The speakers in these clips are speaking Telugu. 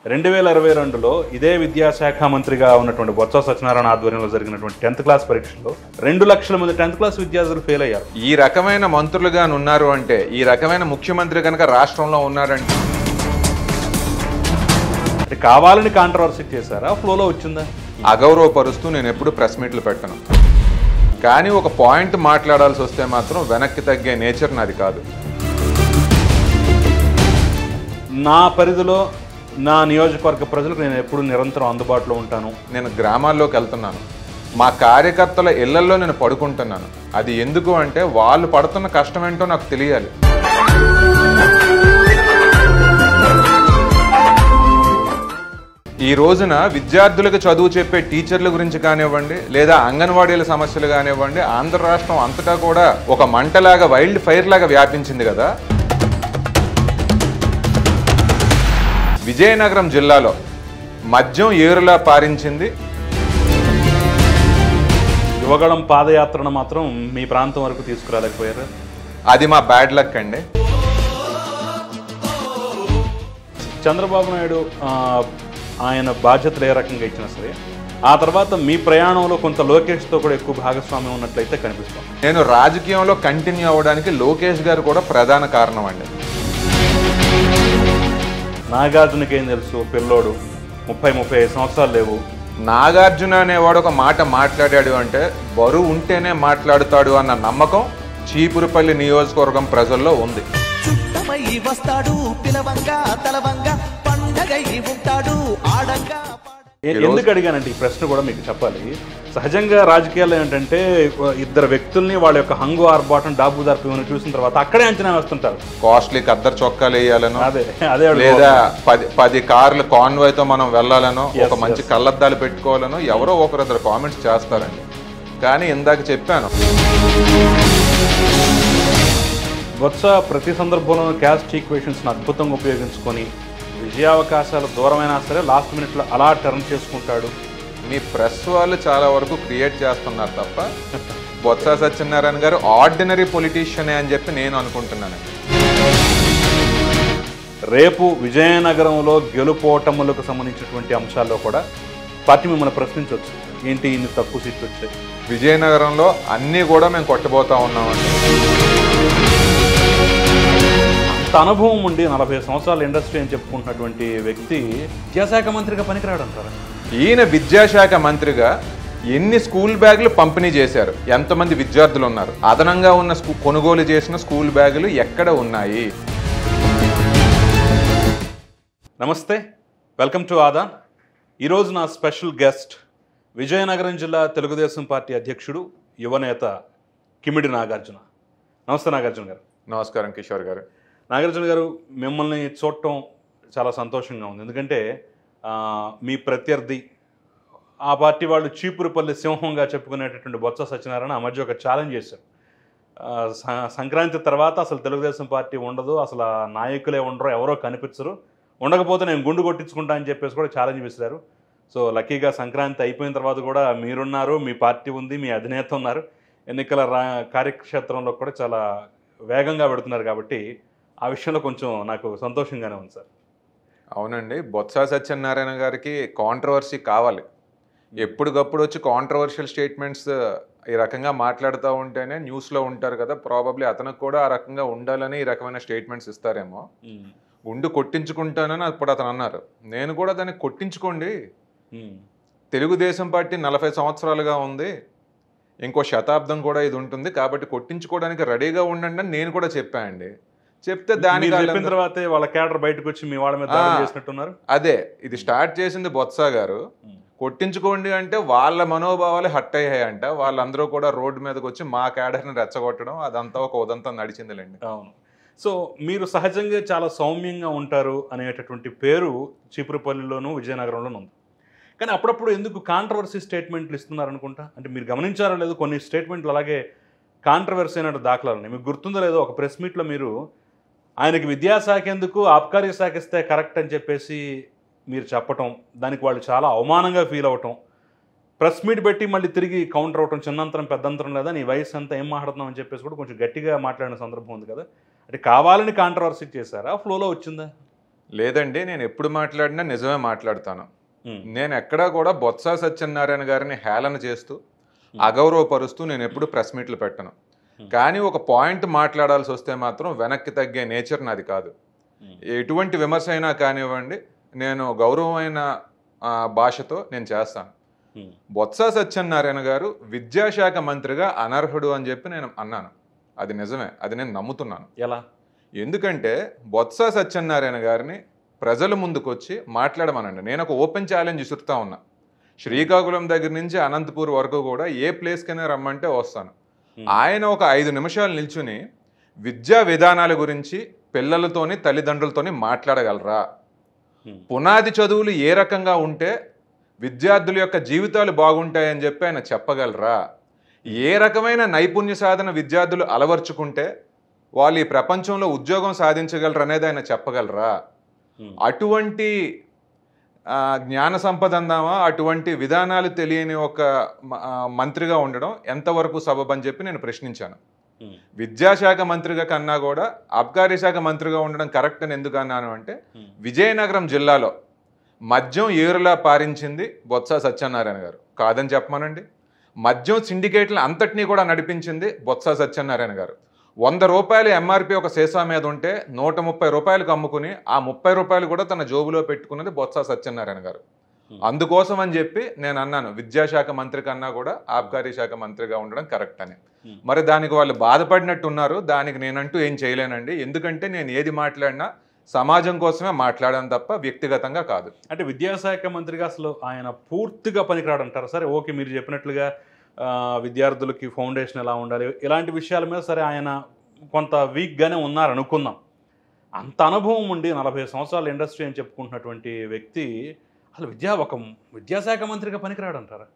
2022లో ఇదే విద్యాశాఖ మంత్రిగా ఉన్నటువంటి బొత్స సత్యనారాయణ ఆధ్వర్యంలో జరిగినటువంటి 10th క్లాస్ పరీక్షలో 2 లక్షల మంది 10th క్లాస్ విద్యార్థులు ఫెయిల్ అయ్యారు. ఈ రకమైన మంత్రులుగా ఉన్నారు అంటే, ఈ రకమైన ముఖ్యమంత్రి కనుక రాష్ట్రంలో ఉన్నారంటే కావాలని కాంట్రవర్సీ చేశారా, ఫ్లోలో వచ్చిందా? అగౌరవపరుస్తూ నేను ఎప్పుడు ప్రెస్ మీట్లు పెట్టను. కానీ ఒక పాయింట్ మాట్లాడాల్సి వస్తే మాత్రం వెనక్కి తగ్గే నేచర్ నాది కాదు. నా పరిధిలో నా నియోజకవర్గ ప్రజలకు నేను ఎప్పుడు నిరంతరం అందుబాటులో ఉంటాను. నేను గ్రామాల్లోకి వెళ్తున్నాను, మా కార్యకర్తల ఇళ్లల్లో నేను పడుకుంటున్నాను. అది ఎందుకు అంటే వాళ్ళు పడుతున్న కష్టం ఏంటో నాకు తెలియాలి. ఈ రోజున విద్యార్థులకు చదువు చెప్పే టీచర్ల గురించి కానివ్వండి, లేదా అంగన్వాడీల సమస్యలు కానివ్వండి, ఆంధ్ర రాష్ట్రం అంతటా కూడా ఒక మంటలాగా, వైల్డ్ ఫైర్ లాగా వ్యాపించింది కదా. విజయనగరం జిల్లాలో మద్యం ఏరులా పారించింది. యువగళం పాదయాత్రను మాత్రం మీ ప్రాంతం వరకు తీసుకురాలేకపోయారు. అది మా బ్యాడ్ లక్ అండి. చంద్రబాబు నాయుడు ఆయన బాధ్యతలు ఏ రకంగా ఇచ్చినా సరే, ఆ తర్వాత మీ ప్రయాణంలో కొంత లోకేష్తో కూడా ఎక్కువ భాగస్వామ్యం ఉన్నట్లయితే కనిపిస్తాం. నేను రాజకీయంలో కంటిన్యూ అవ్వడానికి లోకేష్ గారు కూడా ప్రధాన కారణం అండి. నాగార్జునకి ఏం తెలుసు, పిల్లోడు 30-35 సంవత్సరాలు లేవు. నాగార్జున అనేవాడు ఒక మాట మాట్లాడాడు అంటే బరువు ఉంటేనే మాట్లాడుతాడు అన్న నమ్మకం చీపురుపల్లి నియోజకవర్గం ప్రజల్లో ఉంది. ఎందుకు అడిగానంటే ఈ ప్రశ్న కూడా మీకు చెప్పాలి. సహజంగా రాజకీయాలు ఏంటంటే ఇద్దరు వ్యక్తుల్ని వాళ్ళ యొక్క హంగు ఆర్బాటం డాబు దర్పు చూసిన తర్వాత అక్కడే అంచనా వేస్తుంటారు. కాస్ట్లీ ఖద్దరు చొక్కాలు వేయాలనో, అదే లేదా 10 కార్లు కాన్వాయ్తో మనం వెళ్ళాలనో, ఒక మంచి కళ్ళద్దాలు పెట్టుకోవాలనో ఎవరో ఒకరిద్దరు కామెంట్స్ చేస్తారండి. కానీ ఇందాక చెప్పాను, బొత్స ప్రతి సందర్భంలోనూ క్యాస్ట్ ఈక్వేషన్స్ని అద్భుతంగా ఉపయోగించుకొని విజయావకాశాలు దూరమైనా సరే లాస్ట్ మినిట్లో అలా టర్న్ చేసుకుంటాడు. మీ ప్రెస్ వాళ్ళు చాలా వరకు క్రియేట్ చేస్తున్నారు తప్ప బొత్స సత్యనారాయణ గారు ఆర్డినరీ పొలిటీషియనే అని చెప్పి నేను అనుకుంటున్నాను. రేపు విజయనగరంలో గెలుపోటములకు సంబంధించినటువంటి అంశాల్లో కూడా పార్టీ మిమ్మల్ని ప్రశ్నించవచ్చు. ఏంటి ఇన్ని తక్కువ సీట్లు వచ్చాయి? విజయనగరంలో అన్నీ కూడా మేము కొట్టబోతా ఉన్నామండి. అంత అనుభవం ఉండి 40 సంవత్సరాల ఇండస్ట్రీ అని చెప్పుకుంటున్నటువంటి వ్యక్తి విద్యాశాఖ మంత్రిగా పనికిరాడు అంటారా? ఈయన విద్యాశాఖ మంత్రిగా ఎన్ని స్కూల్ బ్యాగులు పంపిణీ చేశారు, ఎంతమంది విద్యార్థులు ఉన్నారు, అదనంగా ఉన్న కొనుగోలు చేసిన స్కూల్ బ్యాగులు ఎక్కడ ఉన్నాయి? నమస్తే, వెల్కమ్ టు ఆదాన్. ఈరోజు నా స్పెషల్ గెస్ట్ విజయనగరం జిల్లా తెలుగుదేశం పార్టీ అధ్యక్షుడు, యువనేత కిమిడి నాగార్జున. నమస్తే నాగార్జున గారు. నమస్కారం కిషోర్ గారు. నాగార్జున గారు, మిమ్మల్ని చూడటం చాలా సంతోషంగా ఉంది. ఎందుకంటే మీ ప్రత్యర్థి, ఆ పార్టీ వాళ్ళు చీపురుపల్లి సింహంగా చెప్పుకునేటటువంటి బొత్స సత్యనారాయణ ఆ మధ్య ఒక ఛాలెంజ్ చేశారు. సంక్రాంతి తర్వాత అసలు తెలుగుదేశం పార్టీ ఉండదు, అసలు నాయకులే ఉండరు, ఎవరో కనిపించరు, ఉండకపోతే నేను గుండు కొట్టించుకుంటా అని చెప్పేసి కూడా ఛాలెంజ్ విసిరారు. సో లక్కీగా సంక్రాంతి అయిపోయిన తర్వాత కూడా మీరున్నారు, మీ పార్టీ ఉంది, మీ అధినేత ఉన్నారు, ఎన్నికల కార్యక్షేత్రంలో కూడా చాలా వేగంగా పెడుతున్నారు. కాబట్టి ఆ విషయంలో కొంచెం నాకు సంతోషంగానే ఉంది సార్. అవునండి, బొత్స సత్యనారాయణ గారికి కాంట్రవర్సీ కావాలి. ఎప్పటికప్పుడు వచ్చి కాంట్రవర్షియల్ స్టేట్మెంట్స్ ఈ రకంగా మాట్లాడుతూ ఉంటేనే న్యూస్లో ఉంటారు కదా. ప్రాబబ్లీ అతనికి కూడా ఆ రకంగా ఉండాలని ఈ రకమైన స్టేట్మెంట్స్ ఇస్తారేమో. గుండు కొట్టించుకుంటానని అప్పుడు అతను అన్నారు. నేను కూడా దాన్ని కొట్టించుకోండి, తెలుగుదేశం పార్టీ 40 సంవత్సరాలుగా ఉంది, ఇంకో శతాబ్దం కూడా ఇది ఉంటుంది, కాబట్టి కొట్టించుకోవడానికి రెడీగా ఉండండి అని నేను కూడా చెప్పానండి. చెప్తే దాని తర్వాతే వాళ్ళ క్యాడర్ బయటకు వచ్చి మీ వాళ్ళ మీద చేసినట్టున్నారు. అదే ఇది స్టార్ట్ చేసింది బొత్స గారు. కొట్టించుకోండి అంటే వాళ్ళ మనోభావాలు హట్ అయ్యాయంట. వాళ్ళందరూ కూడా రోడ్డు మీదకి వచ్చి మా క్యాడర్ని రెచ్చగొట్టడం, అదంతా ఒక ఉదంతం నడిచిందిలేండి. అవును. సో మీరు సహజంగా చాలా సౌమ్యంగా ఉంటారు అనేటటువంటి పేరు చీపురుపల్లిలోనూ విజయనగరంలోనూ ఉంది. కానీ అప్పుడప్పుడు ఎందుకు కాంట్రవర్సీ స్టేట్మెంట్లు ఇస్తున్నారు అనుకుంటా. అంటే మీరు గమనించారో లేదు, కొన్ని స్టేట్మెంట్లు అలాగే కాంట్రవర్సీ అయినట్టు దాఖలాలని మీకు గుర్తుందో లేదో, ఒక ప్రెస్ మీట్లో మీరు ఆయనకి విద్యాశాఖ ఎందుకు, ఆబ్కారీ శాఖ ఇస్తే కరెక్ట్ అని చెప్పేసి మీరు చెప్పటం, దానికి వాళ్ళు చాలా అవమానంగా ఫీల్ అవ్వటం, ప్రెస్ మీట్ పెట్టి మళ్ళీ తిరిగి కౌంటర్ అవ్వటం, చిన్నంతరం పెద్దంతరం లేదా, నీ వయసు అంతా ఏం మాట్లాడుతున్నాం అని చెప్పేసి కూడా కొంచెం గట్టిగా మాట్లాడిన సందర్భం ఉంది కదా. అంటే కావాలని కాంట్రవర్సీ చేశారా, ఫ్లోలో వచ్చిందా? లేదండి, నేను ఎప్పుడు మాట్లాడినా నిజమే మాట్లాడతాను. ఉమ్, నేను ఎక్కడా కూడా బొత్స సత్యనారాయణ గారిని హేళన చేస్తూ అగౌరవపరుస్తూ నేను ఎప్పుడు ప్రెస్ మీట్లు పెట్టను. కానీ ఒక పాయింట్ మాట్లాడాల్సి వస్తే మాత్రం వెనక్కి తగ్గే నేచర్ నాది కాదు. ఎటువంటి విమర్శ అయినా కానివ్వండి, నేను గౌరవమైన భాషతో నేను చేస్తాను. బొత్స సత్యనారాయణ గారు విద్యాశాఖ మంత్రిగా అనర్హుడు అని చెప్పి నేను అన్నాను. అది నిజమే, అది నేను నమ్ముతున్నాను. ఎలా? ఎందుకంటే బొత్స సత్యనారాయణ గారిని ప్రజల ముందుకొచ్చి మాట్లాడమనండి. నేను ఒక ఓపెన్ ఛాలెంజ్ ఇసురుతా ఉన్నా. శ్రీకాకుళం దగ్గర నుంచి అనంతపూర్ వరకు కూడా ఏ ప్లేస్కైనా రమ్మంటే వస్తాను. ఆయన ఒక 5 నిమిషాలు నిల్చుని విద్యా విధానాల గురించి పిల్లలతోని తల్లిదండ్రులతోని మాట్లాడగలరా? పునాది చదువులు ఏ రకంగా ఉంటే విద్యార్థుల యొక్క జీవితాలు బాగుంటాయని చెప్పి ఆయన చెప్పగలరా? ఏ రకమైన నైపుణ్య సాధన విద్యార్థులు అలవర్చుకుంటే వాళ్ళు ఈ ప్రపంచంలో ఉద్యోగం సాధించగలరు అనేది ఆయన చెప్పగలరా? అటువంటి జ్ఞాన సంపద అందామా, అటువంటి విధానాలు తెలియని ఒక మంత్రిగా ఉండడం ఎంతవరకు సబబని చెప్పి నేను ప్రశ్నించాను. విద్యాశాఖ మంత్రిగా కన్నా కూడా అబ్కారీ శాఖ మంత్రిగా ఉండడం కరెక్ట్ అని ఎందుకు అన్నాను అంటే, విజయనగరం జిల్లాలో మద్యం ఏరులా పారించింది బొత్స సత్యనారాయణ గారు, కాదని చెప్పమనండి. మద్యం సిండికేట్లను అంతటినీ కూడా నడిపించింది బొత్స సత్యనారాయణ గారు. 100 రూపాయలు ఎంఆర్పి ఒక సీసా మీద ఉంటే 130 రూపాయలకు అమ్ముకుని ఆ 30 రూపాయలు కూడా తన జోబులో పెట్టుకున్నది బొత్స సత్యనారాయణ గారు. అందుకోసం అని చెప్పి నేను అన్నాను, విద్యాశాఖ మంత్రి కన్నా కూడా ఆబ్కారీ శాఖ మంత్రిగా ఉండడం కరెక్ట్ అని. మరి దానికి వాళ్ళు బాధపడినట్టు ఉన్నారు. దానికి నేనంటూ ఏం చేయలేనండి. ఎందుకంటే నేను ఏది మాట్లాడినా సమాజం కోసమే మాట్లాడాను తప్ప వ్యక్తిగతంగా కాదు. అంటే విద్యాశాఖ మంత్రిగా అసలు ఆయన పూర్తిగా పనికిరాడంటారు. సరే, ఓకే, మీరు చెప్పినట్లుగా విద్యార్థులకి ఫౌండేషన్ ఎలా ఉండాలి ఇలాంటి విషయాల మీద సరే ఆయన కొంత వీక్గానే ఉన్నారు అనుకుందాం. అంత అనుభవం ఉండి 40 సంవత్సరాల ఇండస్ట్రీ అని చెప్పుకుంటున్నటువంటి వ్యక్తి అసలు విద్యాశాఖ మంత్రిగా పనికిరాడంటారా?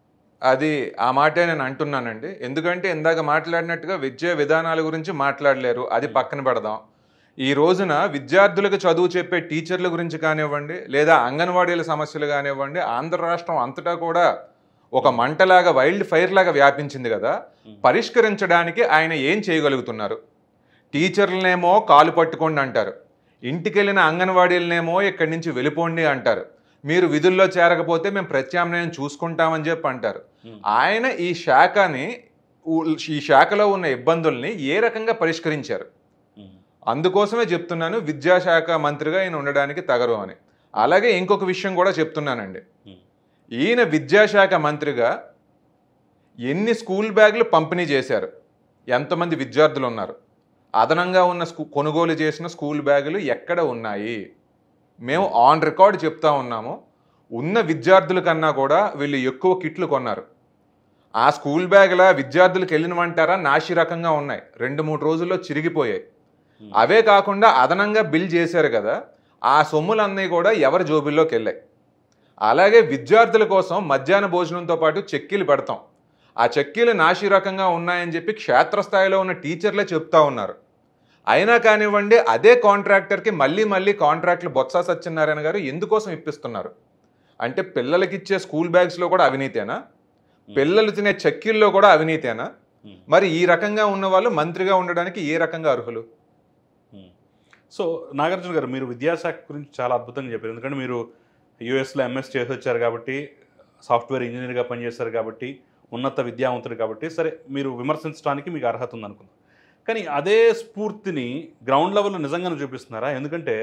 అది ఆ మాటే నేను అంటున్నానండి. ఎందుకంటే ఇందాక మాట్లాడినట్టుగా విద్యా విధానాల గురించి మాట్లాడలేరు, అది పక్కన పెడదాం. ఈ రోజున విద్యార్థులకు చదువు చెప్పే టీచర్ల గురించి కానివ్వండి, లేదా అంగన్వాడీల సమస్యలు కానివ్వండి, ఆంధ్ర రాష్ట్రం అంతటా కూడా ఒక మంటలాగా, వైల్డ్ ఫైర్ లాగా వ్యాపించింది కదా. పరిష్కరించడానికి ఆయన ఏం చేయగలుగుతున్నారు? టీచర్లనేమో కాలు పట్టుకోండి అంటారు, ఇంటికి వెళ్ళిన అంగన్వాడీలనేమో ఇక్కడి నుంచి వెళ్ళిపోండి అంటారు, మీరు విధుల్లో చేరకపోతే మేము ప్రత్యామ్నాయం చూసుకుంటామని చెప్పి అంటారు. ఆయన ఈ శాఖలో ఉన్న ఇబ్బందుల్ని ఏ రకంగా పరిష్కరించారు? అందుకోసమే చెప్తున్నాను విద్యాశాఖ మంత్రిగా ఈయన ఉండడానికి తగరు అని. అలాగే ఇంకొక విషయం కూడా చెప్తున్నానండి. ఈయన విద్యాశాఖ మంత్రిగా ఎన్ని స్కూల్ బ్యాగులు పంపిణీ చేశారు? ఎంతమంది విద్యార్థులు ఉన్నారు? అదనంగా ఉన్న కొనుగోలు చేసిన స్కూల్ బ్యాగులు ఎక్కడ ఉన్నాయి? మేము ఆన్ రికార్డ్ చెప్తా ఉన్నాము, ఉన్న విద్యార్థుల కన్నా కూడా వీళ్ళు ఎక్కువ కిట్లు కొన్నారు. ఆ స్కూల్ బ్యాగుల విద్యార్థులకు వెళ్ళినవంటారా నాశి రకంగా ఉన్నాయి, 2-3 రోజుల్లో చిరిగిపోయాయి. అవే కాకుండా అదనంగా బిల్ చేశారు కదా, ఆ సొమ్ములన్నీ కూడా ఎవరి జోబుల్లోకి వెళ్ళాయి. అలాగే విద్యార్థుల కోసం మధ్యాహ్న భోజనంతో పాటు చెక్కీలు పెడతాం, ఆ చెక్కీలు నాశి రకంగా ఉన్నాయని చెప్పి క్షేత్రస్థాయిలో ఉన్న టీచర్లే చెప్తా ఉన్నారు. అయినా కానివ్వండి, అదే కాంట్రాక్టర్కి మళ్ళీ కాంట్రాక్ట్లు బొత్స సత్యనారాయణ గారు ఎందుకోసం ఇప్పిస్తున్నారు? అంటే పిల్లలకి ఇచ్చే స్కూల్ బ్యాగ్స్లో కూడా అవినీతేనా? పిల్లలు తినే చెక్కీల్లో కూడా అవినీతేనా? మరి ఈ రకంగా ఉన్న వాళ్ళు మంత్రిగా ఉండడానికి ఏ రకంగా అర్హులు? సో నాగార్జున గారు, మీరు విద్యాశాఖ గురించి చాలా అద్భుతంగా చెప్పారు. ఎందుకంటే మీరు యుఎస్లో ఎంఎస్ చేసి వచ్చారు కాబట్టి, సాఫ్ట్వేర్ ఇంజనీర్గా పనిచేశారు కాబట్టి, ఉన్నత విద్యావంతుడు కాబట్టి, సరే మీరు విమర్శించడానికి మీకు అర్హత ఉందనుకుందాం. కానీ అదే స్ఫూర్తిని గ్రౌండ్ లెవెల్లో నిజంగానే చూపిస్తున్నారా? ఎందుకంటే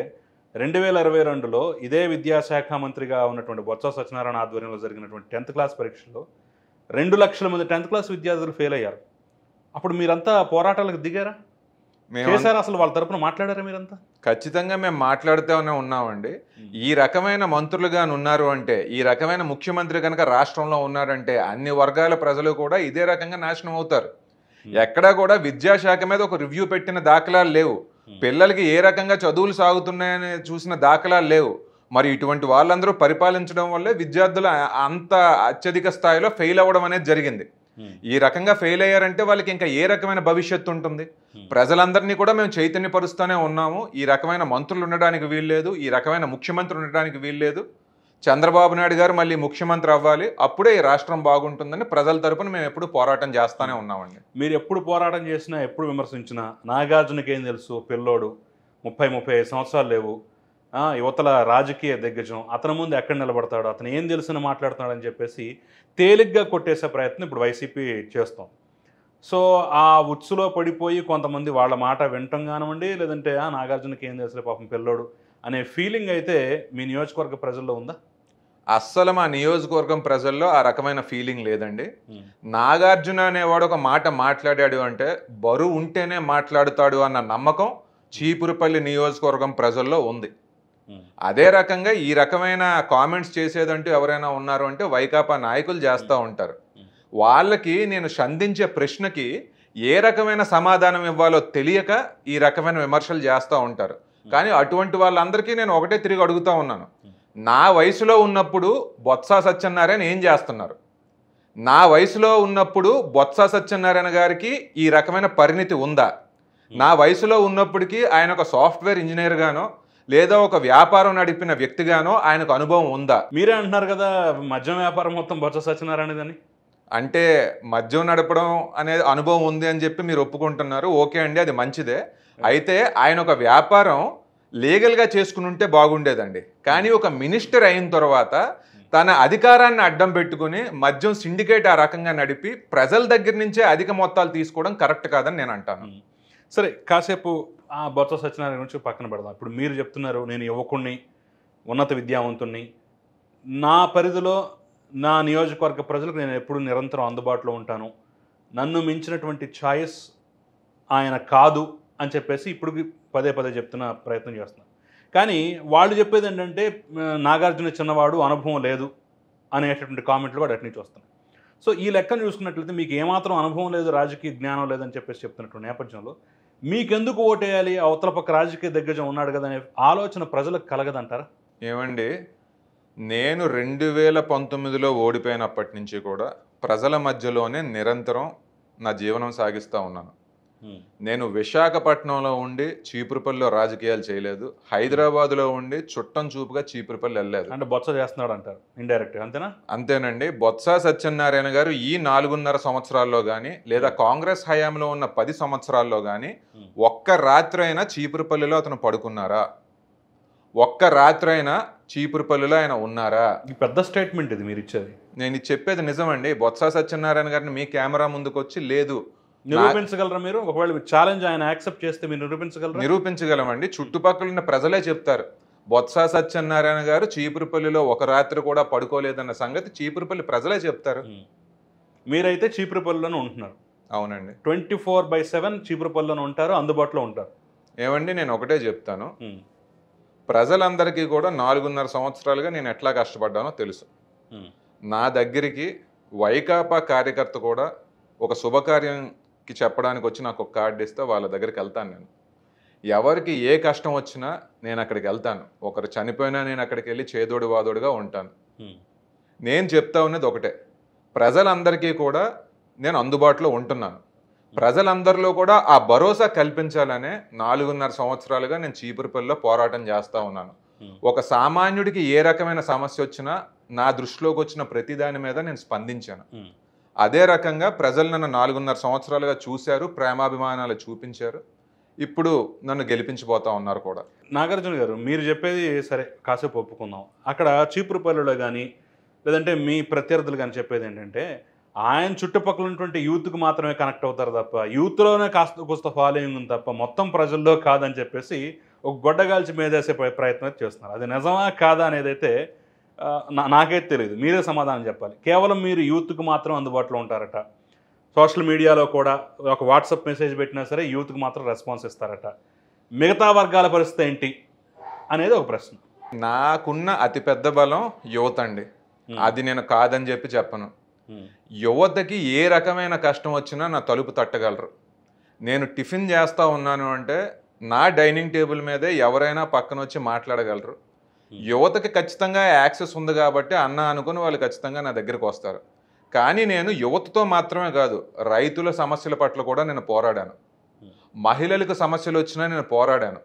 2022లో ఇదే విద్యాశాఖ మంత్రిగా ఉన్నటువంటి బొత్స సత్యనారాయణ ఆధ్వర్యంలో జరిగినటువంటి 10th క్లాస్ పరీక్షలో 2 లక్షల మంది 10th క్లాస్ విద్యార్థులు ఫెయిల్ అయ్యారు. అప్పుడు మీరంతా పోరాటాలకు దిగారా? చేశారా? అసలు వాళ్ళ తరపున మాట్లాడారా మీరంతా? ఖచ్చితంగా మేము మాట్లాడుతూనే ఉన్నామండి. ఈ రకమైన మంత్రులుగా ఉన్నారు అంటే, ఈ రకమైన ముఖ్యమంత్రి కనుక రాష్ట్రంలో ఉన్నారంటే అన్ని వర్గాల ప్రజలు కూడా ఇదే రకంగా నాశనం అవుతారు. ఎక్కడా కూడా విద్యాశాఖ మీద ఒక రివ్యూ పెట్టిన దాఖలాలు లేవు. పిల్లలకి ఏ రకంగా చదువులు సాగుతున్నాయని చూసిన దాఖలాలు లేవు. మరి ఇటువంటి వాళ్ళందరూ పరిపాలించడం వల్లే విద్యార్థులు అంత అత్యధిక స్థాయిలో ఫెయిల్ అవ్వడం అనేది జరిగింది. ఈ రకంగా ఫెయిల్ అయ్యారంటే వాళ్ళకి ఇంకా ఏ రకమైన భవిష్యత్తు ఉంటుంది? ప్రజలందరినీ కూడా మేము చైతన్యపరుస్తూనే ఉన్నాము. ఈ రకమైన మంత్రులు ఉండడానికి వీల్లేదు, ఈ రకమైన ముఖ్యమంత్రి ఉండడానికి వీల్లేదు. చంద్రబాబు నాయుడు గారు మళ్ళీ ముఖ్యమంత్రి అవ్వాలి, అప్పుడే ఈ రాష్ట్రం బాగుంటుందని ప్రజల తరపున మేము ఎప్పుడు పోరాటం చేస్తూనే ఉన్నామండి. మీరు ఎప్పుడు పోరాటం చేసినా, ఎప్పుడు విమర్శించినా నాగార్జునకి ఏం తెలుసు, పిల్లోడు 30-35 సంవత్సరాలు లేవు, యువతల రాజకీయ దిగ్గజం, అతని ముందు ఎక్కడ నిలబడతాడు, అతను ఏం తెలుసుని మాట్లాడుతున్నాడు అని చెప్పేసి తేలిగ్గా కొట్టేసే ప్రయత్నం ఇప్పుడు వైసీపీ చేస్తాం. సో ఆ ఉచ్చులో పడిపోయి కొంతమంది వాళ్ళ మాట వినటం కానివ్వండి, లేదంటే నాగార్జునకి ఏం తెలుసులే పాపం పిల్లోడు అనే ఫీలింగ్ అయితే మీ నియోజకవర్గ ప్రజల్లో ఉందా? అస్సలు మా నియోజకవర్గం ప్రజల్లో ఆ రకమైన ఫీలింగ్ లేదండి. నాగార్జున అనేవాడు ఒక మాట మాట్లాడాడు అంటే బరువు ఉంటేనే మాట్లాడుతాడు అన్న నమ్మకం చీపురుపల్లి నియోజకవర్గం ప్రజల్లో ఉంది. అదే రకంగా ఈ రకమైన కామెంట్స్ చేసేదంటూ ఎవరైనా ఉన్నారు అంటే వైకాపా నాయకులు చేస్తూ ఉంటారు. వాళ్ళకి నేను సంధించే ప్రశ్నకి ఏ రకమైన సమాధానం ఇవ్వాలో తెలియక ఈ రకమైన విమర్శలు చేస్తూ ఉంటారు. కానీ అటువంటి వాళ్ళందరికీ నేను ఒకటే తిరిగి అడుగుతూ ఉన్నాను, నా వయసులో ఉన్నప్పుడు బొత్స సత్యనారాయణ ఏం చేస్తున్నారు? నా వయసులో ఉన్నప్పుడు బొత్స సత్యనారాయణ గారికి ఈ రకమైన పరిణితి ఉందా? నా వయసులో ఉన్నప్పటికీ ఆయన ఒక సాఫ్ట్వేర్ ఇంజనీర్ గానో లేదా ఒక వ్యాపారం నడిపిన వ్యక్తిగానో ఆయనకు అనుభవం ఉందా? మీరే అంటున్నారు కదా మద్యం వ్యాపారం మొత్తం బొత్స సత్యనారాయణదని. అంటే మద్యం నడపడం అనేది అనుభవం ఉంది అని చెప్పి మీరు ఒప్పుకుంటున్నారు. ఓకే అండి, అది మంచిదే. అయితే ఆయన ఒక వ్యాపారం లీగల్గా చేసుకుని ఉంటే బాగుండేదండి. కానీ ఒక మినిస్టర్ అయిన తర్వాత తన అధికారాన్ని అడ్డం పెట్టుకుని మద్యం సిండికేట్ ఆ రకంగా నడిపి ప్రజల దగ్గర నుంచే అధిక మొత్తాలు తీసుకోవడం కరెక్ట్ కాదని నేను అంటాను. సరే, కాసేపు ఆ బొత్స సత్యనారాయణ గురించి పక్కన పెడదాం. ఇప్పుడు మీరు చెప్తున్నారు నేను యువకుణ్ణి, ఉన్నత విద్యావంతుణ్ణి, నా పరిధిలో నా నియోజకవర్గ ప్రజలకు నేను ఎప్పుడు నిరంతరం అందుబాటులో ఉంటాను, నన్ను మించినటువంటి ఛాయిస్ ఆయన కాదు అని చెప్పేసి ఇప్పుడు పదే పదే చెప్తున్న ప్రయత్నం చేస్తున్నాను. కానీ వాళ్ళు చెప్పేది ఏంటంటే నాగార్జున చిన్నవాడు, అనుభవం లేదు అనేటటువంటి కామెంట్లు కూడా అటు నుంచి వస్తున్నాయి. సో ఈ లెక్కను చూసుకున్నట్లయితే మీకు ఏమాత్రం అనుభవం లేదు, రాజకీయ జ్ఞానం లేదని చెప్పేసి చెప్తున్నటువంటి నేపథ్యంలో మీకెందుకు ఓటేయాలి, అవతల పక్క రాజకీయ దిగ్గజం ఉన్నాడు కదా అనే ఆలోచన ప్రజలకు కలగదంటారా? ఏమండి, నేను 2019లో ఓడిపోయినప్పటి నుంచి కూడా ప్రజల మధ్యలోనే నిరంతరం నా జీవనం సాగిస్తూ ఉన్నాను. నేను విశాఖపట్నంలో ఉండి చీపురుపల్లిలో రాజకీయాలు చేయలేదు, హైదరాబాద్లో ఉండి చుట్టం చూపుగా చీపురుపల్లి వెళ్ళలేదు. అంటే బొత్స చేస్తున్నాడు అంటారు ఇండైరెక్ట్, అంతేనా? అంతేనండి. బొత్స సత్యనారాయణ గారు ఈ 4.5 సంవత్సరాల్లో కానీ లేదా కాంగ్రెస్ హయాంలో ఉన్న 10 సంవత్సరాల్లో కానీ ఒక్క రాత్రైనా చీపురుపల్లిలో అతను పడుకున్నారా? ఒక్క రాత్రైనా చీపురుపల్లిలో ఆయన ఉన్నారా? ఈ పెద్ద స్టేట్మెంట్ ఇది మీరు ఇచ్చేది. నేను చెప్పేది నిజమండి. బొత్స సత్యనారాయణ గారిని మీ కెమెరా ముందుకు వచ్చి లేదు నిరూపించగలరా మీరు? ఒకవేళ ఛాలెంజ్ ఆయన యాక్సెప్ట్ చేస్తే మీరు నిరూపించగలరా? నిరూపించగలమండి. చుట్టుపక్కల ఉన్న ప్రజలే చెప్తారు బొత్స సత్యనారాయణ గారు చీపురుపల్లిలో ఒక రాత్రి కూడా పడుకోలేదన్న సంగతి చీపురుపల్లి ప్రజలే చెప్తారు. మీరైతే చీపురుపల్లిలోనే ఉంటున్నారు. అవునండి. 24/7 చీపురుపల్లిలోనే ఉంటారు, అందుబాటులో ఉంటారు. ఏమండి, నేను ఒకటే చెప్తాను, ప్రజలందరికీ కూడా 4.5 సంవత్సరాలుగా నేను ఎట్లా కష్టపడ్డానో తెలుసు. నా దగ్గరికి వైకాపా కార్యకర్త కూడా ఒక శుభకార్యంకి చెప్పడానికి వచ్చి నాకు ఒక కార్డు ఇస్తే వాళ్ళ దగ్గరికి వెళ్తాను. నేను ఎవరికి ఏ కష్టం వచ్చినా నేను అక్కడికి వెళ్తాను. ఒకరు చనిపోయినా నేను అక్కడికి వెళ్ళి చేదోడు వాదోడుగా ఉంటాను. నేను చెప్తా ఉన్నది ఒకటే, ప్రజలందరికీ కూడా నేను అందుబాటులో ఉంటున్నాను. ప్రజలందరిలో కూడా ఆ భరోసా కల్పించాలనే 4.5 సంవత్సరాలుగా నేను చీపురుపల్లిలో పోరాటం చేస్తూ ఉన్నాను. ఒక సామాన్యుడికి ఏ రకమైన సమస్య వచ్చినా నా దృష్టిలోకి వచ్చిన ప్రతి దాని మీద నేను స్పందించాను. అదే రకంగా ప్రజలు నన్ను 4.5 సంవత్సరాలుగా చూశారు, ప్రేమాభిమానాలు చూపించారు, ఇప్పుడు నన్ను గెలిపించిపోతా ఉన్నారు కూడా. నాగార్జున గారు, మీరు చెప్పేది సరే, కాసేపు ఒప్పుకుందాం. అక్కడ చీపురుపల్లిలో కానీ లేదంటే మీ ప్రత్యర్థులు కానీ చెప్పేది ఏంటంటే ఆయన చుట్టుపక్కల ఉన్నటువంటి యూత్కి మాత్రమే కనెక్ట్ అవుతారు తప్ప, యూత్లోనే కాస్త కూస్త ఫాలోయింగ్ ఉంది తప్ప మొత్తం ప్రజల్లో కాదని చెప్పేసి ఒక గొడ్డగాల్చి మీదేసే ప్రయత్నం చేస్తున్నారు. అది నిజమా కాదా అనేది అయితే నాకైతే తెలియదు, మీరే సమాధానం చెప్పాలి. కేవలం మీరు యూత్కి మాత్రం అందుబాటులో ఉంటారట, సోషల్ మీడియాలో కూడా ఒక వాట్సాప్ మెసేజ్ పెట్టినా సరే యూత్కి మాత్రం రెస్పాన్స్ ఇస్తారట, మిగతా వర్గాల పరిస్థితి ఏంటి అనేది ఒక ప్రశ్న. నాకున్న అతిపెద్ద బలం యువత అండి, అది నేను కాదని చెప్పి చెప్పను. యువతకి ఏ రకమైన కష్టం వచ్చినా నా తలుపు తట్టగలరు. నేను టిఫిన్ చేస్తూ ఉన్నాను అంటే నా డైనింగ్ టేబుల్ మీదే ఎవరైనా పక్కన వచ్చి మాట్లాడగలరు. యువతకి ఖచ్చితంగా యాక్సెస్ ఉంది కాబట్టి అన్న అనుకుని వాళ్ళు ఖచ్చితంగా నా దగ్గరికి వస్తారు. కానీ నేను యువతతో మాత్రమే కాదు, రైతుల సమస్యల పట్ల కూడా నేను పోరాడాను. మహిళలకు సమస్యలు వచ్చినా నేను పోరాడాను.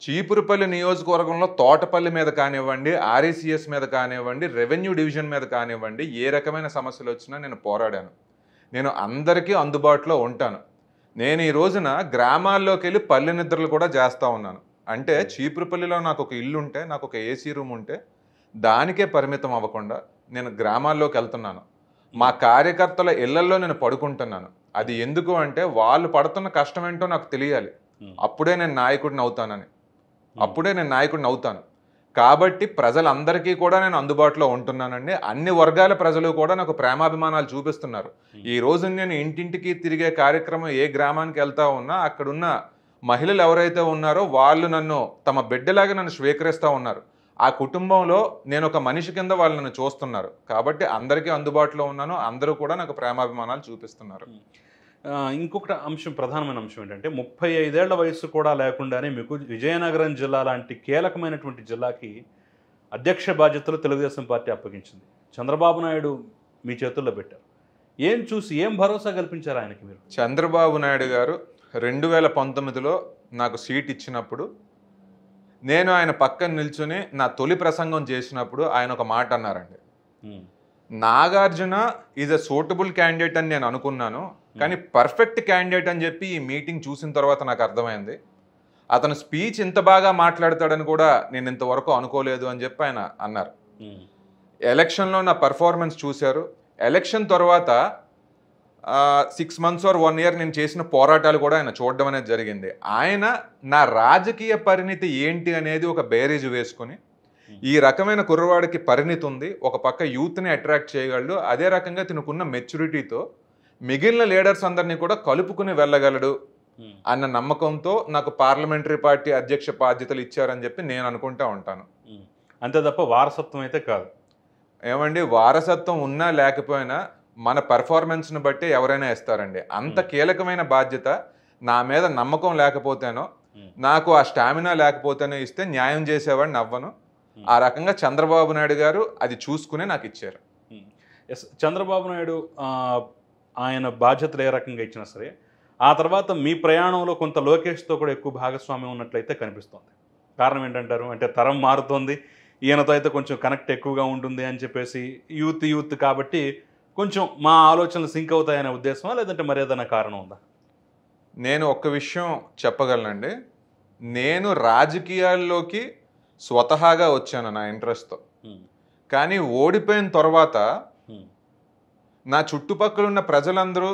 చీపురుపల్లి నియోజకవర్గంలో తోటపల్లి మీద కానివ్వండి, ఆర్ఈసీఎస్ మీద కానివ్వండి, రెవెన్యూ డివిజన్ మీద కానివ్వండి, ఏ రకమైన సమస్యలు వచ్చినా నేను పోరాడాను. నేను అందరికీ అందుబాటులో ఉంటాను. నేను ఈ రోజున గ్రామాల్లోకి వెళ్ళి పల్లె నిద్రలు కూడా చేస్తూ ఉన్నాను. అంటే చీపురుపల్లిలో నాకు ఒక ఇల్లు ఉంటే, నాకు ఒక ఏసీ రూమ్ ఉంటే దానికే పరిమితం అవ్వకుండా నేను గ్రామాల్లోకి వెళ్తున్నాను. మా కార్యకర్తల ఇళ్లల్లో నేను పడుకుంటున్నాను. అది ఎందుకు అంటే వాళ్ళు పడుతున్న కష్టం ఏంటో నాకు తెలియాలి. అప్పుడే నేను నాయకుడిని అవుతాను. కాబట్టి ప్రజలందరికీ కూడా నేను అందుబాటులో ఉంటున్నానండి. అన్ని వర్గాల ప్రజలు కూడా నాకు ప్రేమాభిమానాలు చూపిస్తున్నారు. ఈ రోజు నేను ఇంటింటికి తిరిగే కార్యక్రమం ఏ గ్రామానికి వెళ్తా ఉన్నా అక్కడున్న మహిళలు ఎవరైతే ఉన్నారో వాళ్ళు నన్ను తమ బిడ్డలాగా నన్ను స్వీకరిస్తూ ఉన్నారు. ఆ కుటుంబంలో నేను ఒక మనిషి కింద వాళ్ళు నన్ను చూస్తున్నారు. కాబట్టి అందరికీ అందుబాటులో ఉన్నాను. అందరూ కూడా నాకు ప్రేమాభిమానాలు చూపిస్తున్నారు. ఇంకొకటి అంశం, ప్రధానమైన అంశం ఏంటంటే 35 ఏళ్ల వయసు కూడా లేకుండానే మీకు విజయనగరం జిల్లా లాంటి కీలకమైనటువంటి జిల్లాకి అధ్యక్ష బాధ్యతలు తెలుగుదేశం పార్టీ అప్పగించింది. చంద్రబాబు నాయుడు మీ చేతుల్లో పెట్టారు. ఏం చూసి ఏం భరోసా కల్పించారు ఆయనకి మీరు? చంద్రబాబు నాయుడు గారు 2019లో నాకు సీట్ ఇచ్చినప్పుడు నేను ఆయన పక్కన నిల్చుని నా తొలి ప్రసంగం చేసినప్పుడు ఆయన ఒక మాట అన్నారండి. Nagarjuna is a suitable candidate అని నేను అనుకున్నాను, కానీ పర్ఫెక్ట్ క్యాండిడేట్ అని చెప్పి ఈ మీటింగ్ చూసిన తర్వాత నాకు అర్థమైంది. అతను స్పీచ్ ఇంత బాగా మాట్లాడతాడని కూడా నేను ఇంతవరకు అనుకోలేదు అని చెప్పి ఆయన అన్నారు. ఎలక్షన్లో నా పర్ఫార్మెన్స్ చూశారు. ఎలక్షన్ తర్వాత 6 months or 1 year నేను చేసిన పోరాటాలు కూడా ఆయన చూడడం అనేది జరిగింది. ఆయన నా రాజకీయ పరిణితి ఏంటి అనేది ఒక బేరేజ్ వేసుకొని ఈ రకమైన కుర్రవాడికి పరిణితి ఉంది, ఒక పక్క యూత్ని అట్రాక్ట్ చేయగలడు, అదే రకంగా తినుకున్న మెచ్యూరిటీతో మిగిలిన లీడర్స్ అందరినీ కూడా కలుపుకుని వెళ్ళగలడు అన్న నమ్మకంతో నాకు పార్లమెంటరీ పార్టీ అధ్యక్ష బాధ్యతలు ఇచ్చారని చెప్పి నేను అనుకుంటా ఉంటాను. అంతే తప్ప వారసత్వం అయితే కాదు. ఏమండి, వారసత్వం ఉన్నా లేకపోయినా మన పెర్ఫార్మెన్స్ని బట్టి ఎవరైనా ఇస్తారండి. అంత కీలకమైన బాధ్యత నా మీద నమ్మకం లేకపోతేనో, నాకు ఆ స్టామినా లేకపోతేనో ఇస్తే న్యాయం చేసేవాడిని అవ్వను. ఆ రకంగా చంద్రబాబు నాయుడు గారు అది చూసుకునే నాకు ఇచ్చారు. చంద్రబాబు నాయుడు ఆయన బాధ్యతలు ఏ రకంగా ఇచ్చినా సరే ఆ తర్వాత మీ ప్రయాణంలో కొంత లోకేష్తో కూడా ఎక్కువ భాగస్వామ్యం ఉన్నట్లయితే కనిపిస్తుంది. కారణం ఏంటంటారు? అంటే తరం మారుతోంది, ఈయనతో అయితే కొంచెం కనెక్ట్ ఎక్కువగా ఉంటుంది అని చెప్పేసి యూత్ కాబట్టి కొంచెం మా ఆలోచనలు సింక్ అవుతాయనే ఉద్దేశమా, లేదంటే మరి ఏదైనా కారణం ఉందా? నేను ఒక్క విషయం చెప్పగలనండి. నేను రాజకీయాల్లోకి స్వతహాగా వచ్చాను నా ఇంట్రెస్ట్తో. కానీ ఓడిపోయిన తర్వాత నా చుట్టుపక్కల ఉన్న ప్రజలందరూ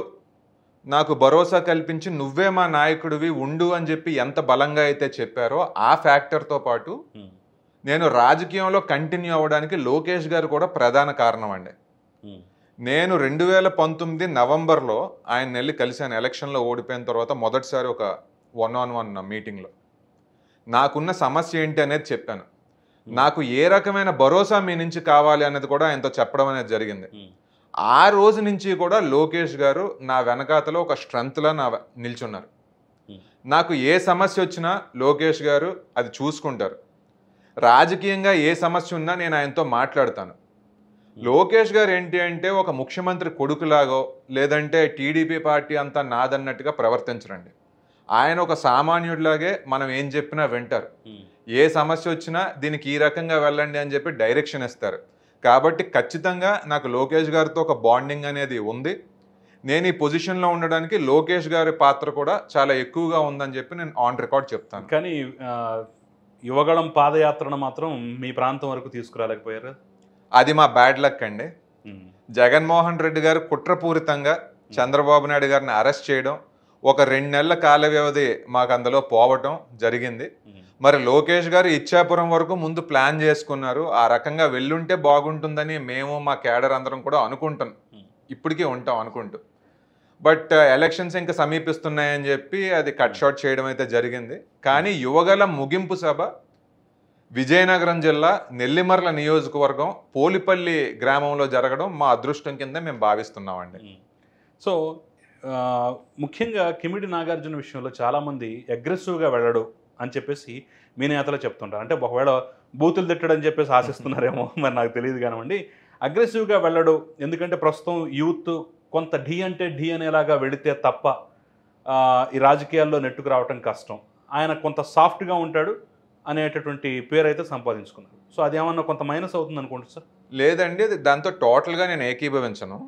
నాకు భరోసా కల్పించి నువ్వే మా నాయకుడివి ఉండు అని చెప్పి ఎంత బలంగా అయితే చెప్పారో ఆ ఫ్యాక్టర్తో పాటు నేను రాజకీయంలో కంటిన్యూ అవ్వడానికి లోకేష్ గారు కూడా ప్రధాన కారణం అండి. నేను 2019 నవంబర్లో ఆయన వెళ్ళి కలిశాను. ఎలక్షన్లో ఓడిపోయిన తర్వాత మొదటిసారి ఒక 1-on-1 మీటింగ్లో నాకున్న సమస్య ఏంటి అనేది చెప్పాను. నాకు ఏ రకమైన భరోసా మీ నుంచి కావాలి అనేది కూడా ఆయనతో చెప్పడం అనేది జరిగింది. ఆ రోజు నుంచి కూడా లోకేష్ గారు నా వెనకాతలో ఒక స్ట్రెంగ్త్లా నిల్చున్నారు. నాకు ఏ సమస్య వచ్చినా లోకేష్ గారు అది చూసుకుంటారు. రాజకీయంగా ఏ సమస్య ఉన్నా నేను ఆయనతో మాట్లాడతాను. లోకేష్ గారు ఏంటి అంటే ఒక ముఖ్యమంత్రి కొడుకులాగో లేదంటే టీడీపీ పార్టీ అంతా నాదన్నట్టుగా ప్రవర్తించరండి. ఆయన ఒక సామాన్యుడిలాగే మనం ఏం చెప్పినా వింటారు. ఏ సమస్య వచ్చినా దీనికి ఈ రకంగా వెళ్ళండి అని చెప్పి డైరెక్షన్ ఇస్తారు. కాబట్టి ఖచ్చితంగా నాకు లోకేష్ గారితో ఒక బాండింగ్ అనేది ఉంది. నేను ఈ పొజిషన్లో ఉండడానికి లోకేష్ గారి పాత్ర కూడా చాలా ఎక్కువగా ఉందని చెప్పి నేను ఆన్ రికార్డ్ చెప్తాను. కానీ యువగళం పాదయాత్రను మాత్రం మీ ప్రాంతం వరకు తీసుకురాలేకపోయారు. అది మా బ్యాడ్ లక్ అండి. జగన్మోహన్ రెడ్డి గారు కుట్రపూరితంగా చంద్రబాబు నాయుడు గారిని అరెస్ట్ చేయడం, ఒక 2 నెలల కాల వ్యవధి మాకు అందులో పోవటం జరిగింది. మరి లోకేష్ గారు ఇచ్చాపురం వరకు ముందు ప్లాన్ చేసుకున్నారు. ఆ రకంగా వెళ్ళుంటే బాగుంటుందని మేము మా క్యాడర్ అందరం కూడా అనుకుంటాం, ఇప్పటికీ ఉంటాం అనుకుంటూ. బట్ ఎలక్షన్స్ ఇంకా సమీపిస్తున్నాయని చెప్పి అది కట్ షార్ట్ చేయడం అయితే జరిగింది. కానీ యువగళం ముగింపు సభ విజయనగరం జిల్లా నెల్లిమర్ల నియోజకవర్గం పోలిపల్లి గ్రామంలో జరగడం మా అదృష్టం కింద మేము భావిస్తున్నామండి. సో ముఖ్యంగా కిమిడి నాగార్జున విషయంలో చాలామంది అగ్రెసివ్గా వెళ్ళడు అని చెప్పేసి మీ నేతలు చెప్తుంటారు. అంటే ఒకవేళ బూతులు తిట్టడని చెప్పేసి ఆశిస్తున్నారేమో మరి నాకు తెలియదు కానివ్వండి. అగ్రెసివ్గా వెళ్ళడు, ఎందుకంటే ప్రస్తుతం యూత్ కొంత ఢీ అంటే ఢీ అనేలాగా వెళితే తప్ప ఈ రాజకీయాల్లో నెట్టుకు రావటం కష్టం. ఆయన కొంత సాఫ్ట్గా ఉంటాడు అనేటటువంటి పేరు అయితే సంపాదించుకున్నారు. సో అది ఏమన్నా కొంత మైనస్ అవుతుంది అనుకుంటుంది సార్? లేదండి, దాంతో టోటల్గా నేను ఏకీభవించను.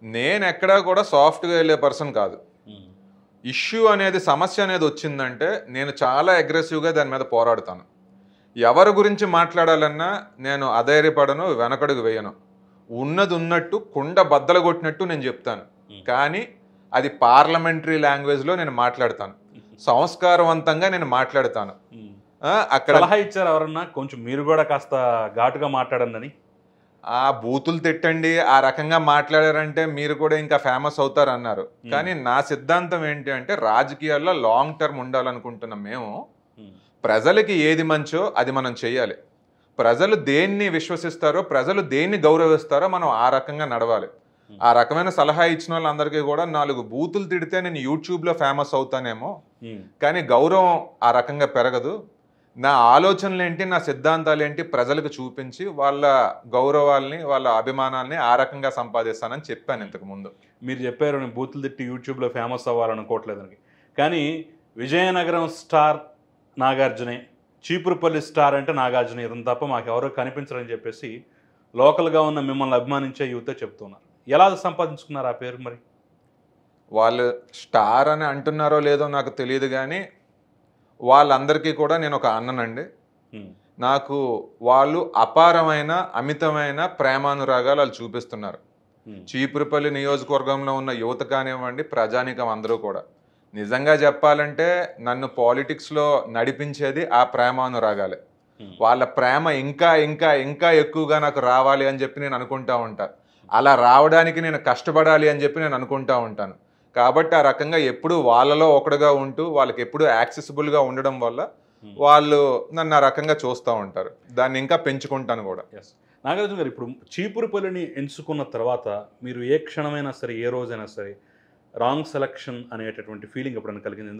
నేను ఎక్కడా కూడా సాఫ్ట్గా వెళ్ళే పర్సన్ కాదు. ఇష్యూ అనేది సమస్య అనేది వచ్చిందంటే నేను చాలా అగ్రెసివ్గా దాని మీద పోరాడతాను. ఎవరి గురించి మాట్లాడాలన్నా నేను అధైర్యపడను, వెనకడుగు వేయను. ఉన్నది ఉన్నట్టు కుండ బద్దలు కొట్టినట్టు నేను చెప్తాను. కానీ అది పార్లమెంటరీ లాంగ్వేజ్లో నేను మాట్లాడతాను, సంస్కారవంతంగా నేను మాట్లాడతాను. అక్కడ సలహా ఇచ్చారు ఎవరన్నా కొంచెం మీరు కూడా కాస్త ఘాటుగా మాట్లాడండి? ఆ బూతులు తిట్టండి, ఆ రకంగా మాట్లాడారంటే మీరు కూడా ఇంకా ఫేమస్ అవుతారు అన్నారు. కానీ నా సిద్ధాంతం ఏంటి అంటే రాజకీయాల్లో లాంగ్ టర్మ్ ఉండాలనుకుంటున్నాం మేము. ప్రజలకి ఏది మంచో అది మనం చేయాలి. ప్రజలు దేన్ని విశ్వసిస్తారో, ప్రజలు దేన్ని గౌరవిస్తారో మనం ఆ రకంగా నడవాలి. ఆ రకమైన సలహా ఇచ్చిన వాళ్ళందరికీ కూడా 4 బూతులు తిడితే నేను యూట్యూబ్లో ఫేమస్ అవుతానేమో, కానీ గౌరవం ఆ రకంగా పెరగదు. నా ఆలోచనలు ఏంటి, నా సిద్ధాంతాలు ఏంటి ప్రజలకు చూపించి వాళ్ళ గౌరవాల్ని, వాళ్ళ అభిమానాల్ని ఆ రకంగా సంపాదిస్తానని చెప్పాను ఇంతకుముందు. మీరు చెప్పారు నేను బూతులు తిట్టి యూట్యూబ్లో ఫేమస్ అవ్వాలనుకోవట్లేదని. కానీ విజయనగరం స్టార్ నాగార్జునే, చీపురుపల్లి స్టార్ అంటే నాగార్జున, ఇదని తప్ప మాకెవరో కనిపించరని చెప్పేసి లోకల్గా ఉన్న మిమ్మల్ని అభిమానించే యూతే చెప్తున్నారు. ఎలా సంపాదించుకున్నారు ఆ పేరు? మరి వాళ్ళు స్టార్ అని అంటున్నారో లేదో నాకు తెలియదు, కానీ వాళ్ళందరికీ కూడా నేను ఒక అన్ననండి. నాకు వాళ్ళు అపారమైన అమితమైన ప్రేమానురాగాలు వాళ్ళు చూపిస్తున్నారు. చీపురుపల్లి నియోజకవర్గంలో ఉన్న యువత కానివ్వండి, ప్రజానీకం అందరూ కూడా నిజంగా చెప్పాలంటే నన్ను పాలిటిక్స్లో నడిపించేది ఆ ప్రేమానురాగాలే. వాళ్ళ ప్రేమ ఇంకా ఇంకా ఇంకా ఎక్కువగా నాకు రావాలి అని చెప్పి నేను అనుకుంటా ఉంటాను. అలా రావడానికి నేను కష్టపడాలి అని చెప్పి నేను అనుకుంటా ఉంటాను. కాబట్టి ఆ రకంగా ఎప్పుడు వాళ్ళలో ఒకడుగా ఉంటూ వాళ్ళకి ఎప్పుడు యాక్సెసిబుల్గా ఉండడం వల్ల వాళ్ళు నన్ను ఆ రకంగా చూస్తూ ఉంటారు. దాన్ని ఇంకా పెంచుకుంటాను కూడా. నాగార్జున గారు, ఇప్పుడు చీపురుపల్లిని ఎంచుకున్న తర్వాత మీరు ఏ క్షణమైనా సరే, ఏ రోజైనా సరే రాంగ్ సెలక్షన్ అనేటటువంటి ఫీలింగ్ ఎప్పుడైనా కలిగింది?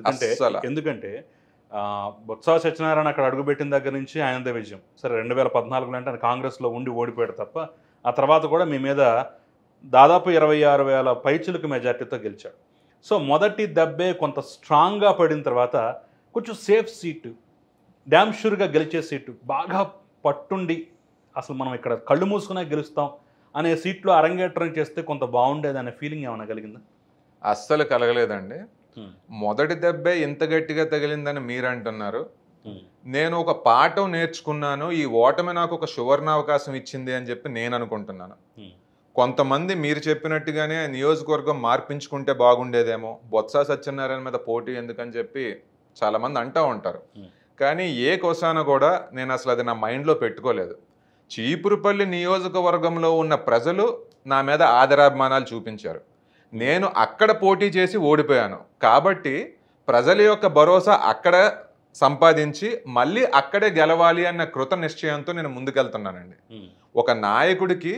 ఎందుకంటే బొత్స సత్యనారాయణ అక్కడ అడుగుపెట్టిన దగ్గర నుంచి ఆయనదే విజయం. సరే 2014లో అంటే ఆయన కాంగ్రెస్లో ఉండి ఓడిపోయాడు తప్ప, ఆ తర్వాత కూడా మీ మీద దాదాపు 26,000 పైచులకు మెజార్టీతో గెలిచాడు. సో మొదటి దెబ్బే కొంత స్ట్రాంగ్గా పడిన తర్వాత కొంచెం సేఫ్ సీటు, డ్యామ్ షూర్గా గెలిచే సీటు, బాగా పట్టుండి అసలు మనం ఇక్కడ కళ్ళు మూసుకునే గెలుస్తాం అనే సీట్లో అరంగేట్రం చేస్తే కొంత బాగుండేది అనే ఫీలింగ్ ఏమైనా కలిగిందా? అస్సలు కలగలేదండి. మొదటి దెబ్బే ఇంత గట్టిగా తగిలిందని మీరు అంటున్నారు. నేను ఒక పాఠం నేర్చుకున్నాను, ఈ ఓటమి నాకు ఒక సువర్ణావకాశం ఇచ్చింది అని చెప్పి నేను అనుకుంటున్నాను. కొంతమంది మీరు చెప్పినట్టుగానే నియోజకవర్గం మార్పించుకుంటే బాగుండేదేమో, బొత్స సత్యనారాయణ మీద పోటీ ఎందుకని చెప్పి చాలామంది అంటూ ఉంటారు. కానీ ఏ కోసాన కూడా నేను అసలు అది నా మైండ్లో పెట్టుకోలేదు. చీపురుపల్లి నియోజకవర్గంలో ఉన్న ప్రజలు నా మీద ఆదరాభిమానాలు చూపించారు. నేను అక్కడ పోటీ చేసి ఓడిపోయాను కాబట్టి ప్రజల యొక్క భరోసా అక్కడ సంపాదించి మళ్ళీ అక్కడే గెలవాలి అన్న కృత నిశ్చయంతో నేను ముందుకెళ్తున్నానండి. ఒక నాయకుడికి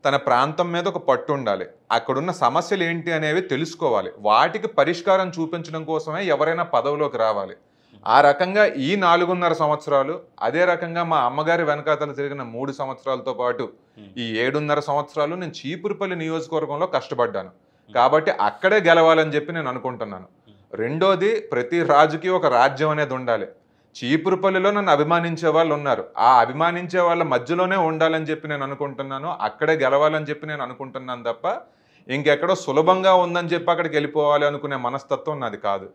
తన ప్రాంతం మీద ఒక పట్టు ఉండాలి, అక్కడున్న సమస్యలు ఏంటి అనేవి తెలుసుకోవాలి, వాటికి పరిష్కారం చూపించడం కోసమే ఎవరైనా పదవిలోకి రావాలి. ఆ రకంగా ఈ 4.5 సంవత్సరాలు, అదే రకంగా మా అమ్మగారి వెనకాతలు తిరిగిన 3 సంవత్సరాలతో పాటు ఈ 7.5 సంవత్సరాలు నేను చీపురుపల్లి నియోజకవర్గంలో కష్టపడ్డాను కాబట్టి అక్కడే గెలవాలని చెప్పి నేను అనుకుంటున్నాను. రెండోది, ప్రతి రాజుకి ఒక రాజ్యం అనేది ఉండాలి. చీపురుపల్లిలో నన్ను అభిమానించే వాళ్ళు ఉన్నారు, ఆ అభిమానించే వాళ్ళ మధ్యలోనే ఉండాలని చెప్పి నేను అనుకుంటున్నాను, అక్కడే గెలవాలని చెప్పి నేను అనుకుంటున్నాను తప్ప ఇంకెక్కడో సులభంగా ఉందని చెప్పి అక్కడికి వెళ్ళిపోవాలి అనుకునే మనస్తత్వం నాది కాదు.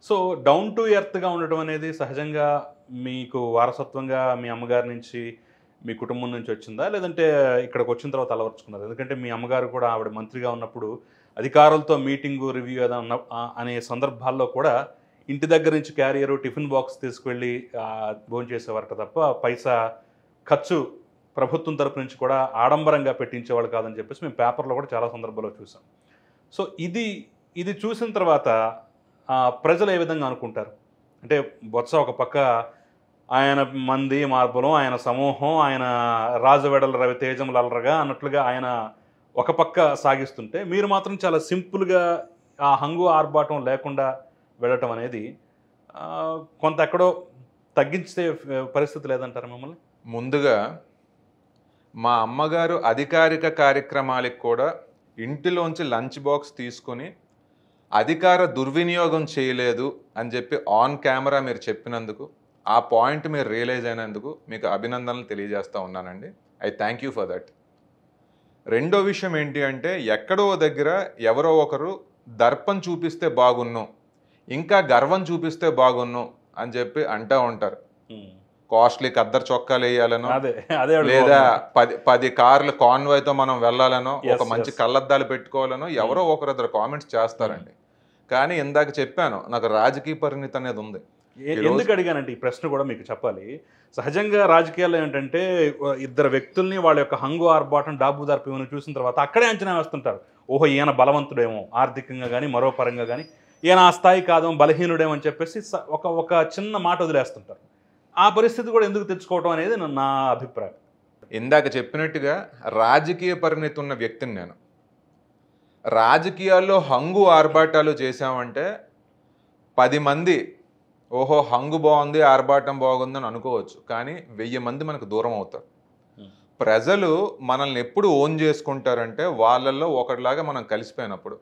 సో డౌన్ టు ఎర్త్గా ఉండటం అనేది సహజంగా మీకు వారసత్వంగా మీ అమ్మగారి నుంచి, మీ కుటుంబం నుంచి వచ్చిందా, లేదంటే ఇక్కడికి వచ్చిన తర్వాత అలవర్చుకున్నారు? ఎందుకంటే మీ అమ్మగారు కూడా ఆవిడ మంత్రిగా ఉన్నప్పుడు అధికారులతో మీటింగు, రివ్యూ ఏదైనా అనే సందర్భాల్లో కూడా ఇంటి దగ్గర నుంచి క్యారియరు, టిఫిన్ బాక్స్ తీసుకువెళ్ళి భోజనం చేసేవారట తప్ప పైసా ఖర్చు ప్రభుత్వం తరపు నుంచి కూడా ఆడంబరంగా పెట్టించేవాళ్ళు కాదని చెప్పేసి మేము పేపర్లో కూడా చాలా సందర్భాల్లో చూసాం. సో ఇది చూసిన తర్వాత ప్రజలు ఏ విధంగా అనుకుంటారు? అంటే బొత్స ఒక పక్క ఆయన మంది మార్పులం, ఆయన సమూహం, ఆయన రాజవెడల రవి తేజములు అలరగా అన్నట్లుగా ఆయన ఒక పక్క సాగిస్తుంటే, మీరు మాత్రం చాలా సింపుల్గా ఆ హంగు ఆర్భాటం లేకుండా వెళ్ళటం అనేది కొంత ఎక్కడో తగ్గించే పరిస్థితి లేదంటారా మిమ్మల్ని? ముందుగా మా అమ్మగారు అధికారిక కార్యక్రమాలకు కూడా ఇంటిలోంచి లంచ్ బాక్స్ తీసుకొని అధికార దుర్వినియోగం చేయలేదు అని చెప్పి ఆన్ కెమెరా మీరు చెప్పినందుకు, ఆ పాయింట్ మీరు రియలైజ్ అయినందుకు మీకు అభినందనలు తెలియజేస్తూ ఉన్నానండి. I thank you for that. రెండో విషయం ఏంటి అంటే, ఎక్కడో దగ్గర ఎవరో ఒకరు దర్పం చూపిస్తే బాగున్ను, ఇంకా గర్వం చూపిస్తే బాగున్ను అని చెప్పి అంటూ ఉంటారు. కాస్ట్లీ ఖద్దరు చొక్కాలు వేయాలనో, లేదా 10 కార్లు కాన్వాయ్తో మనం వెళ్ళాలనో, ఒక మంచి కళ్ళద్దాలు పెట్టుకోవాలనో ఎవరో ఒకరిద్దరు కామెంట్స్ చేస్తారండి. కానీ ఇందాక చెప్పాను, నాకు రాజకీయ పరిణితి అనేది ఉంది. ఎందుకు అడిగానంటే ఈ ప్రశ్న కూడా మీకు చెప్పాలి. సహజంగా రాజకీయాల్లో ఏంటంటే ఇద్దరు వ్యక్తుల్ని వాళ్ళ యొక్క హంగు ఆర్భాటం డాబు దర్పం ఇవన్నీ చూసిన తర్వాత అక్కడే అంచనా వేస్తుంటారు. ఓహో ఈయన బలవంతుడేమో ఆర్థికంగా కానీ మరో పరంగా కానీ, ఈయన ఆ స్థాయి కాదేమో బలహీనుడేమో అని చెప్పేసి ఒక చిన్న మాట వదిలేస్తుంటారు. ఆ పరిస్థితి కూడా ఎందుకు తెచ్చుకోవడం అనేది నా అభిప్రాయం. ఇందాక చెప్పినట్టుగా రాజకీయ పరిణితి ఉన్న వ్యక్తిని నేను. రాజకీయాల్లో హంగు ఆర్భాటాలు చేశామంటే 10 మంది ఓహో హంగు బాగుంది ఆర్భాటం బాగుందని అనుకోవచ్చు, కానీ 1000 మంది మనకు దూరం అవుతారు. ప్రజలు మనల్ని ఎప్పుడు ఓన్ చేసుకుంటారంటే వాళ్ళల్లో ఒకటిలాగా మనం కలిసిపోయినప్పుడు.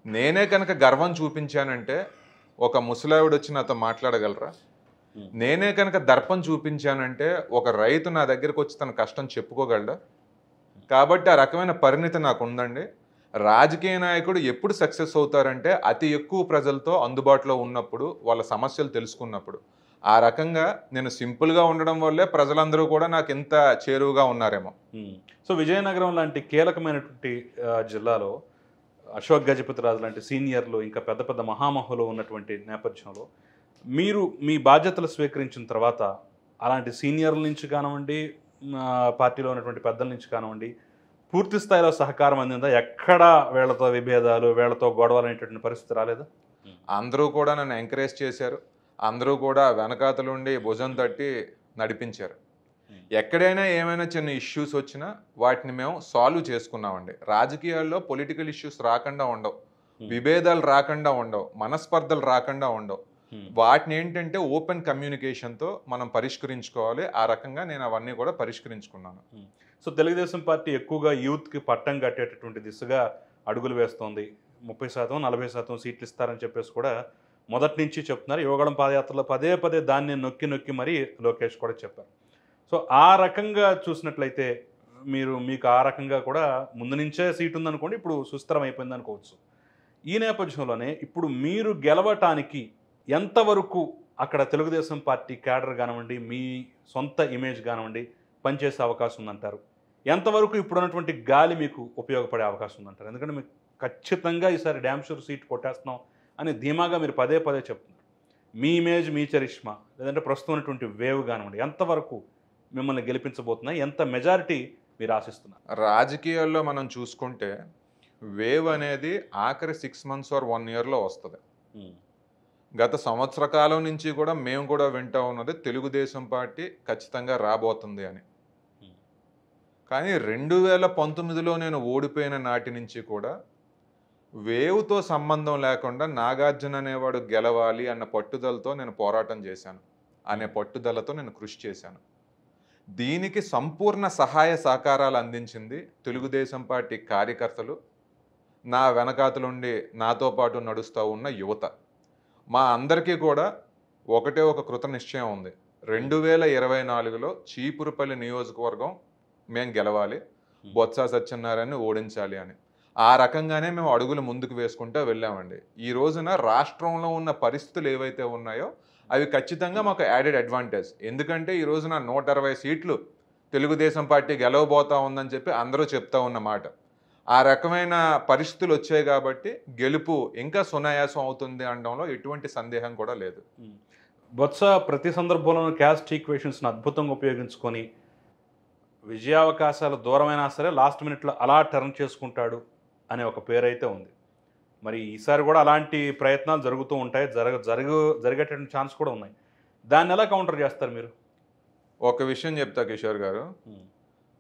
నేనే కనుక గర్వం చూపించానంటే ఒక ముసలావిడ వచ్చి నాతో మాట్లాడగలరా? నేనే కనుక దర్పం చూపించానంటే ఒక రైతు నా దగ్గరకు వచ్చి తన కష్టం చెప్పుకోగలడా? కాబట్టి ఆ రకమైన పరిణితి నాకు ఉందండి. రాజకీయ నాయకుడు ఎప్పుడు సక్సెస్ అవుతారంటే అతి ఎక్కువ ప్రజలతో అందుబాటులో ఉన్నప్పుడు, వాళ్ళ సమస్యలు తెలుసుకున్నప్పుడు. ఆ రకంగా నేను సింపుల్గా ఉండడం వల్లే ప్రజలందరూ కూడా నాకు ఇంత చేరువుగా ఉన్నారేమో. సో విజయనగరం లాంటి కీలకమైనటువంటి జిల్లాలో అశోక్ గజపతిరాజు లాంటి సీనియర్లు ఇంకా పెద్ద పెద్ద మహామహులు ఉన్నటువంటి నేపథ్యంలో మీరు మీ బాధ్యతలు స్వీకరించిన తర్వాత అలాంటి సీనియర్ల నుంచి కానివ్వండి, పార్టీలో ఉన్నటువంటి పెద్దల నుంచి కానివ్వండి, పూర్తి స్థాయిలో సహకారం అందిందా? ఎక్కడ వీళ్ళతో విభేదాలు, వీళ్ళతో గొడవలు అనేటువంటి పరిస్థితి రాలేదా? అందరూ కూడా నన్ను ఎంకరేజ్ చేశారు. అందరూ కూడా వెనకాతలుండి భుజం తట్టి నడిపించారు. ఎక్కడైనా ఏమైనా చిన్న ఇష్యూస్ వచ్చినా వాటిని మేము సాల్వ్ చేసుకున్నామండి. రాజకీయాల్లో పొలిటికల్ ఇష్యూస్ రాకుండా ఉండవు, విభేదాలు రాకుండా ఉండవు, మనస్పర్ధలు రాకుండా ఉండవు. వాటిని ఏంటంటే ఓపెన్ కమ్యూనికేషన్తో మనం పరిష్కరించుకోవాలి. ఆ రకంగా నేను అవన్నీ కూడా పరిష్కరించుకున్నాను. సో తెలుగుదేశం పార్టీ ఎక్కువగా యూత్కి పట్టం కట్టేటటువంటి దిశగా అడుగులు వేస్తోంది. 30%, 40% సీట్లు ఇస్తారని చెప్పేసి కూడా మొదటి నుంచి చెప్తున్నారు. యువగళం పాదయాత్రలో పదే పదే దాన్ని నొక్కి నొక్కి మరీ లోకేష్ కూడా చెప్పారు. సో ఆ రకంగా చూసినట్లయితే మీకు ఆ రకంగా కూడా ముందు నుంచే సీటు ఉందనుకోండి, ఇప్పుడు సుస్థిరం అయిపోయింది అనుకోవచ్చు. ఈ నేపథ్యంలోనే ఇప్పుడు మీరు గెలవటానికి ఎంతవరకు అక్కడ తెలుగుదేశం పార్టీ క్యాడర్ కానివ్వండి, మీ సొంత ఇమేజ్ కానివ్వండి పనిచేసే అవకాశం ఉందంటారు? ఎంతవరకు ఇప్పుడున్నటువంటి గాలి మీకు ఉపయోగపడే అవకాశం ఉందంటారు? ఎందుకంటే మీకు ఖచ్చితంగా ఈసారి డ్యామ్ షూర్ సీట్ కొట్టేస్తున్నాం అని ధీమాగా మీరు పదే పదే చెప్తున్నారు. మీ ఇమేజ్, మీ చరిష్మా, లేదంటే ప్రస్తుతం ఉన్నటువంటి వేవ్ కానివ్వండి ఎంతవరకు మిమ్మల్ని గెలిపించబోతున్నాయి? ఎంత మెజారిటీ మీరు ఆశిస్తున్నారు? రాజకీయాల్లో మనం చూసుకుంటే వేవ్ అనేది ఆఖరి 6 months or 1 yearలో వస్తుంది. గత సంవత్సర కాలం నుంచి కూడా మేము కూడా వింటూ ఉన్నది తెలుగుదేశం పార్టీ ఖచ్చితంగా రాబోతుంది అని. కానీ 2019లో నేను ఓడిపోయిన నాటి నుంచి కూడా వేవ్తో సంబంధం లేకుండా నాగార్జున అనేవాడు గెలవాలి అన్న పట్టుదలతో నేను పోరాటం చేశాను, అనే పట్టుదలతో నేను కృషి చేశాను. దీనికి సంపూర్ణ సహాయ సహకారాలు అందించింది తెలుగుదేశం పార్టీ కార్యకర్తలు, నా వెనకాతలుండి నాతో పాటు నడుస్తూ ఉన్న యువత. మా అందరికీ కూడా ఒకటే ఒక కృత నిశ్చయం ఉంది. 2024లో చీపురుపల్లి నియోజకవర్గం మేము గెలవాలి, బొత్స సత్యనారాయణని ఓడించాలి అని. ఆ రకంగానే మేము అడుగులు ముందుకు వేసుకుంటూ వెళ్ళామండి. ఈ రోజున రాష్ట్రంలో ఉన్న పరిస్థితులు ఏవైతే ఉన్నాయో అవి ఖచ్చితంగా మాకు యాడెడ్ అడ్వాంటేజ్. ఎందుకంటే ఈ రోజున 160 సీట్లు తెలుగుదేశం పార్టీ గెలవబోతా ఉందని చెప్పి అందరూ చెప్తా ఉన్న మాట. ఆ రకమైన పరిస్థితులు వచ్చాయి కాబట్టి గెలుపు ఇంకా సునాయాసం అవుతుంది అనడంలో ఎటువంటి సందేహం కూడా లేదు. బొత్స ప్రతి సందర్భంలోనూ క్యాస్ట్ ఈక్వేషన్స్ని అద్భుతంగా ఉపయోగించుకొని విజయావకాశాలు దూరమైనా సరే లాస్ట్ మినిట్లో అలా టర్న్ చేసుకుంటాడు అనే ఒక పేరైతే ఉంది. మరి ఈసారి కూడా అలాంటి ప్రయత్నాలు జరుగుతూ ఉంటాయి, జరిగేటటువంటి ఛాన్స్ కూడా ఉన్నాయి. దాన్ని ఎలా కౌంటర్ చేస్తారు మీరు? ఒక విషయం చెప్తా కిషోర్ గారు,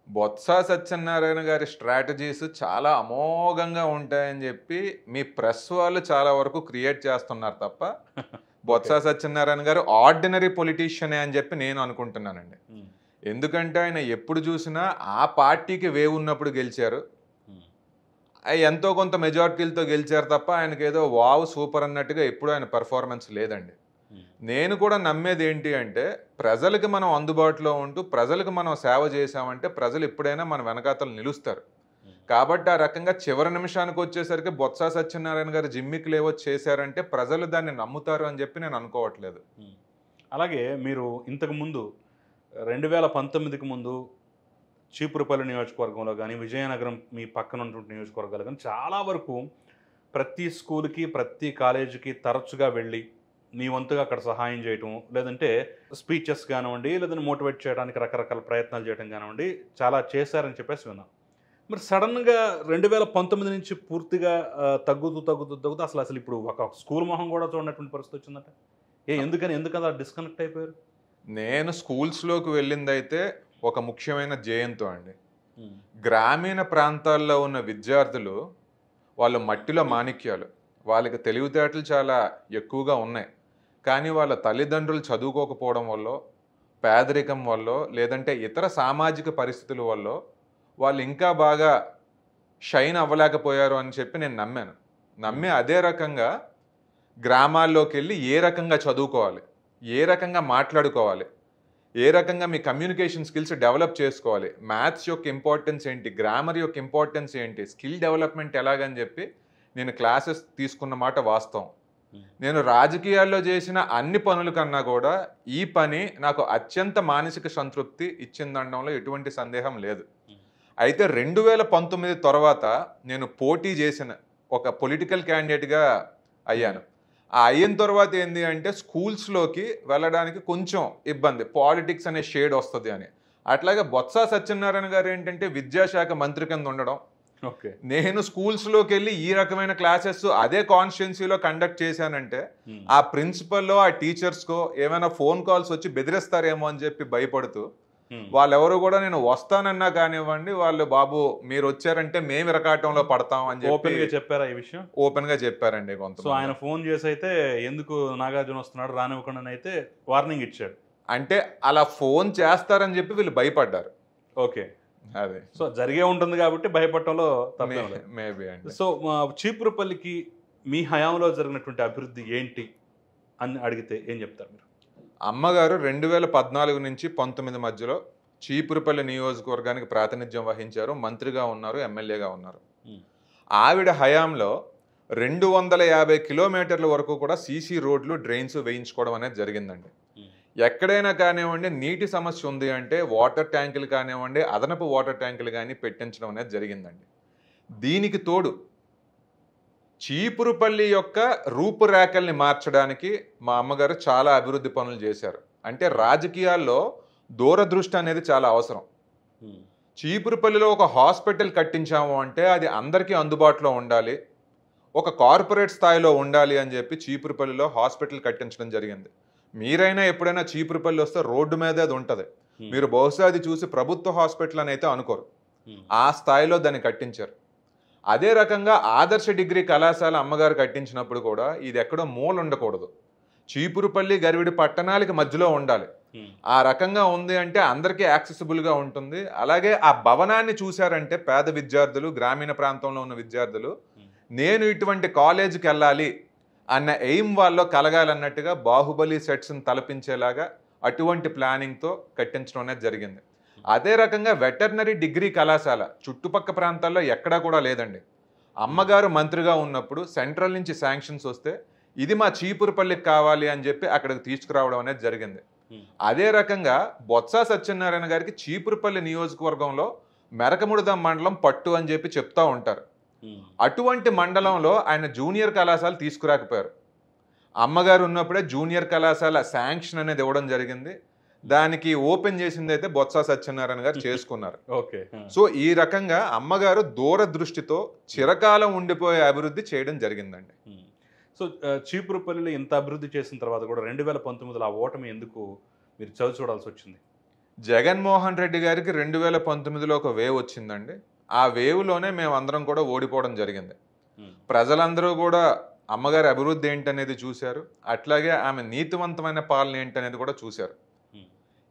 బొత్స సత్యనారాయణ గారి స్ట్రాటజీస్ చాలా అమోఘంగా ఉంటాయని చెప్పి మీ ప్రెస్ వాళ్ళు చాలా వరకు క్రియేట్ చేస్తున్నారు తప్ప బొత్స సత్యనారాయణ గారు ఆర్డినరీ పొలిటీషియనే అని చెప్పి నేను అనుకుంటున్నానండి. ఎందుకంటే ఆయన ఎప్పుడు చూసినా ఆ పార్టీకి వేవ్ ఉన్నప్పుడు గెలిచారు, ఎంతో కొంత మెజారిటీలతో గెలిచారు తప్ప ఆయనకి ఏదో వావ్ సూపర్ అన్నట్టుగా ఎప్పుడు ఆయన పెర్ఫార్మెన్స్ లేదండి. నేను కూడా నమ్మేది ఏంటి అంటే ప్రజలకు మనం అందుబాటులో ఉంటూ ప్రజలకు మనం సేవ చేసామంటే ప్రజలు ఎప్పుడైనా మన వెనకాతలు నిలుస్తారు. కాబట్టి ఆ రకంగా చివరి నిమిషానికి వచ్చేసరికి బొత్స సత్యనారాయణ గారు జిమ్మికులు ఏవో చేశారంటే ప్రజలు దాన్ని నమ్ముతారు అని చెప్పి నేను అనుకోవట్లేదు. అలాగే మీరు ఇంతకు ముందు 2019కి ముందు చీపురుపల్లి నియోజకవర్గంలో కానీ విజయనగరం మీ పక్కన ఉన్నటువంటి నియోజకవర్గాలు కానీ చాలా వరకు ప్రతి స్కూల్కి ప్రతి కాలేజీకి తరచుగా వెళ్ళి మీ వంతుగా అక్కడ సహాయం చేయటం, లేదంటే స్పీచెస్ కానివ్వండి, లేదంటే మోటివేట్ చేయడానికి రకరకాల ప్రయత్నాలు చేయడం కానివ్వండి చాలా చేశారని చెప్పేసి విన్నాం. మరి సడన్గా 2019 నుంచి పూర్తిగా తగ్గుతూ అసలు ఇప్పుడు ఒక స్కూల్ మొహం కూడా చూడనటువంటి పరిస్థితి వచ్చిందంట. ఎందుకని అలా డిస్కనెక్ట్ అయిపోయారు? నేను స్కూల్స్లోకి వెళ్ళిందైతే ఒక ముఖ్యమైన జయంతో అండి. గ్రామీణ ప్రాంతాల్లో ఉన్న విద్యార్థులు వాళ్ళ మట్టిలో మాణిక్యాలు, వాళ్ళకి తెలివితేటలు చాలా ఎక్కువగా ఉన్నాయి. కానీ వాళ్ళ తల్లిదండ్రులు చదువుకోకపోవడం వల్ల, పేదరికం వల్ల, లేదంటే ఇతర సామాజిక పరిస్థితుల వల్ల వాళ్ళు ఇంకా బాగా షైన్ అవ్వలేకపోయారు అని చెప్పి నేను నమ్మి అదే రకంగా గ్రామాల్లోకి వెళ్ళి ఏ రకంగా చదువుకోవాలి, ఏ రకంగా మాట్లాడుకోవాలి, ఏ రకంగా మీ కమ్యూనికేషన్ స్కిల్స్ డెవలప్ చేసుకోవాలి, మ్యాథ్స్ యొక్క ఇంపార్టెన్స్ ఏంటి, గ్రామర్ యొక్క ఇంపార్టెన్స్ ఏంటి, స్కిల్ డెవలప్మెంట్ ఎలాగని చెప్పి నేను క్లాసెస్ తీసుకున్న మాట వాస్తవం. నేను రాజకీయాల్లో చేసిన అన్ని పనుల కన్నా కూడా ఈ పని నాకు అత్యంత మానసిక సంతృప్తి ఇచ్చిందనడంలో ఎటువంటి సందేహం లేదు. అయితే 2019 తర్వాత నేను పోటీ చేసిన ఒక పొలిటికల్ క్యాండిడేట్గా అయ్యాను. అయిన తర్వాత ఏంటి అంటే స్కూల్స్లోకి వెళ్ళడానికి కొంచెం ఇబ్బంది, పాలిటిక్స్ అనే షేడ్ వస్తుంది అని. అట్లాగే బొత్స సత్యనారాయణ గారు ఏంటంటే విద్యాశాఖ మంత్రి కింద ఉండడం, నేను స్కూల్స్లోకి వెళ్ళి ఈ రకమైన క్లాసెస్ అదే కాన్స్టిట్యున్సీలో కండక్ట్ చేశానంటే ఆ ప్రిన్సిపల్లో ఆ టీచర్స్కో ఏమైనా ఫోన్ కాల్స్ వచ్చి బెదిరిస్తారేమో అని చెప్పి భయపడుతూ వాళ్ళెవరు కూడా నేను వస్తానన్నా కానివ్వండి, వాళ్ళు బాబు మీరు వచ్చారంటే మేము ఇరకాటంలో పడతాం అని చెప్పి చెప్పారా? ఈ విషయం ఓపెన్ గా చెప్పారండి కొంత. సో ఆయన ఫోన్ చేసి అయితే ఎందుకు నాగార్జున వస్తున్నాడు రానివ్వకుండా అయితే వార్నింగ్ ఇచ్చాడు. అంటే అలా ఫోన్ చేస్తారని చెప్పి వీళ్ళు భయపడ్డారు. ఓకే, అదే సో జరిగే ఉంటుంది కాబట్టి భయపడటంలో మేబీ అండి. సో చీపురుపల్లికి మీ హయాంలో జరిగినటువంటి అభివృద్ధి ఏంటి అని అడిగితే ఏం చెప్తారు మీరు? అమ్మగారు 2014 నుంచి 19 మధ్యలో చీపురుపల్లి నియోజకవర్గానికి ప్రాతినిధ్యం వహించారు, మంత్రిగా ఉన్నారు, ఎమ్మెల్యేగా ఉన్నారు. ఆవిడ హయాంలో 250 కిలోమీటర్ల వరకు కూడా సీసీ రోడ్లు, డ్రైన్స్ వేయించుకోవడం అనేది జరిగిందండి. ఎక్కడైనా కానివ్వండి నీటి సమస్య ఉంది అంటే వాటర్ ట్యాంకులు కానివ్వండి, అదనపు వాటర్ ట్యాంకులు కానీ పెట్టించడం అనేది జరిగిందండి. దీనికి తోడు చీపురుపల్లి యొక్క రూపురేఖల్ని మార్చడానికి మా అమ్మగారు చాలా అభివృద్ధి పనులు చేశారు. అంటే రాజకీయాల్లో దూరదృష్టి అనేది చాలా అవసరం. చీపురుపల్లిలో ఒక హాస్పిటల్ కట్టించాము అంటే అది అందరికీ అందుబాటులో ఉండాలి, ఒక కార్పొరేట్ స్థాయిలో ఉండాలి అని చెప్పి చీపురుపల్లిలో హాస్పిటల్ కట్టించడం జరిగింది. మీరైనా ఎప్పుడైనా చీపురుపల్లి వస్తే రోడ్డు మీద అది ఉంటుంది, మీరు బహుశా అది చూసి ప్రభుత్వ హాస్పిటల్ అని అయితే అనుకోరు. ఆ స్థాయిలో దాన్ని కట్టించారు. అదే రకంగా ఆదర్శ డిగ్రీ కళాశాల అమ్మగారు కట్టించినప్పుడు కూడా ఇది ఎక్కడో మూల ఉండకూడదు, చీపురుపల్లి గరివిడి పట్టణాలకి మధ్యలో ఉండాలి. ఆ రకంగా ఉంది అంటే అందరికీ యాక్సెసిబుల్గా ఉంటుంది. అలాగే ఆ భవనాన్ని చూశారంటే పేద విద్యార్థులు, గ్రామీణ ప్రాంతంలో ఉన్న విద్యార్థులు నేను ఇటువంటి కాలేజీకి వెళ్ళాలి అన్న ఎయిమ్ వాళ్ళలో కలగాలన్నట్టుగా బాహుబలి సెట్స్ని తలపించేలాగా అటువంటి ప్లానింగ్తో కట్టించడం అనేది జరిగింది. అదే రకంగా వెటర్నరీ డిగ్రీ కళాశాల చుట్టుపక్క ప్రాంతాల్లో ఎక్కడా కూడా లేదండి. అమ్మగారు మంత్రిగా ఉన్నప్పుడు సెంట్రల్ నుంచి శాంక్షన్స్ వస్తే ఇది మా చీపురుపల్లికి కావాలి అని చెప్పి అక్కడికి తీసుకురావడం అనేది జరిగింది. అదే రకంగా బొత్స సత్యనారాయణ గారికి చీపురుపల్లి నియోజకవర్గంలో మెరకముడిదం మండలం పట్టు అని చెప్పి చెప్తా ఉంటారు. అటువంటి మండలంలో ఆయన జూనియర్ కళాశాల తీసుకురాకపోయారు. అమ్మగారు ఉన్నప్పుడే జూనియర్ కళాశాల శాంక్షన్ అనేది ఇవ్వడం జరిగింది. దానికి ఓపెన్ చేసింది అయితే బొత్స సత్యనారాయణ గారు చేసుకున్నారు. ఓకే, సో ఈ రకంగా అమ్మగారు దూరదృష్టితో చిరకాలం ఉండిపోయే అభివృద్ధి చేయడం జరిగిందండి. సో చీపురుపల్లిలో ఇంత అభివృద్ధి చేసిన తర్వాత కూడా 2019లో ఆ ఓటమి ఎందుకు మీరు చవి చూడాల్సి వచ్చింది? జగన్మోహన్ రెడ్డి గారికి 2019లో ఒక వేవ్ వచ్చిందండి. ఆ వేవ్లోనే మేమందరం కూడా ఓడిపోవడం జరిగింది. ప్రజలందరూ కూడా అమ్మగారి అభివృద్ధి ఏంటనేది చూశారు, అట్లాగే ఆమె నీతివంతమైన పాలన ఏంటనేది కూడా చూశారు.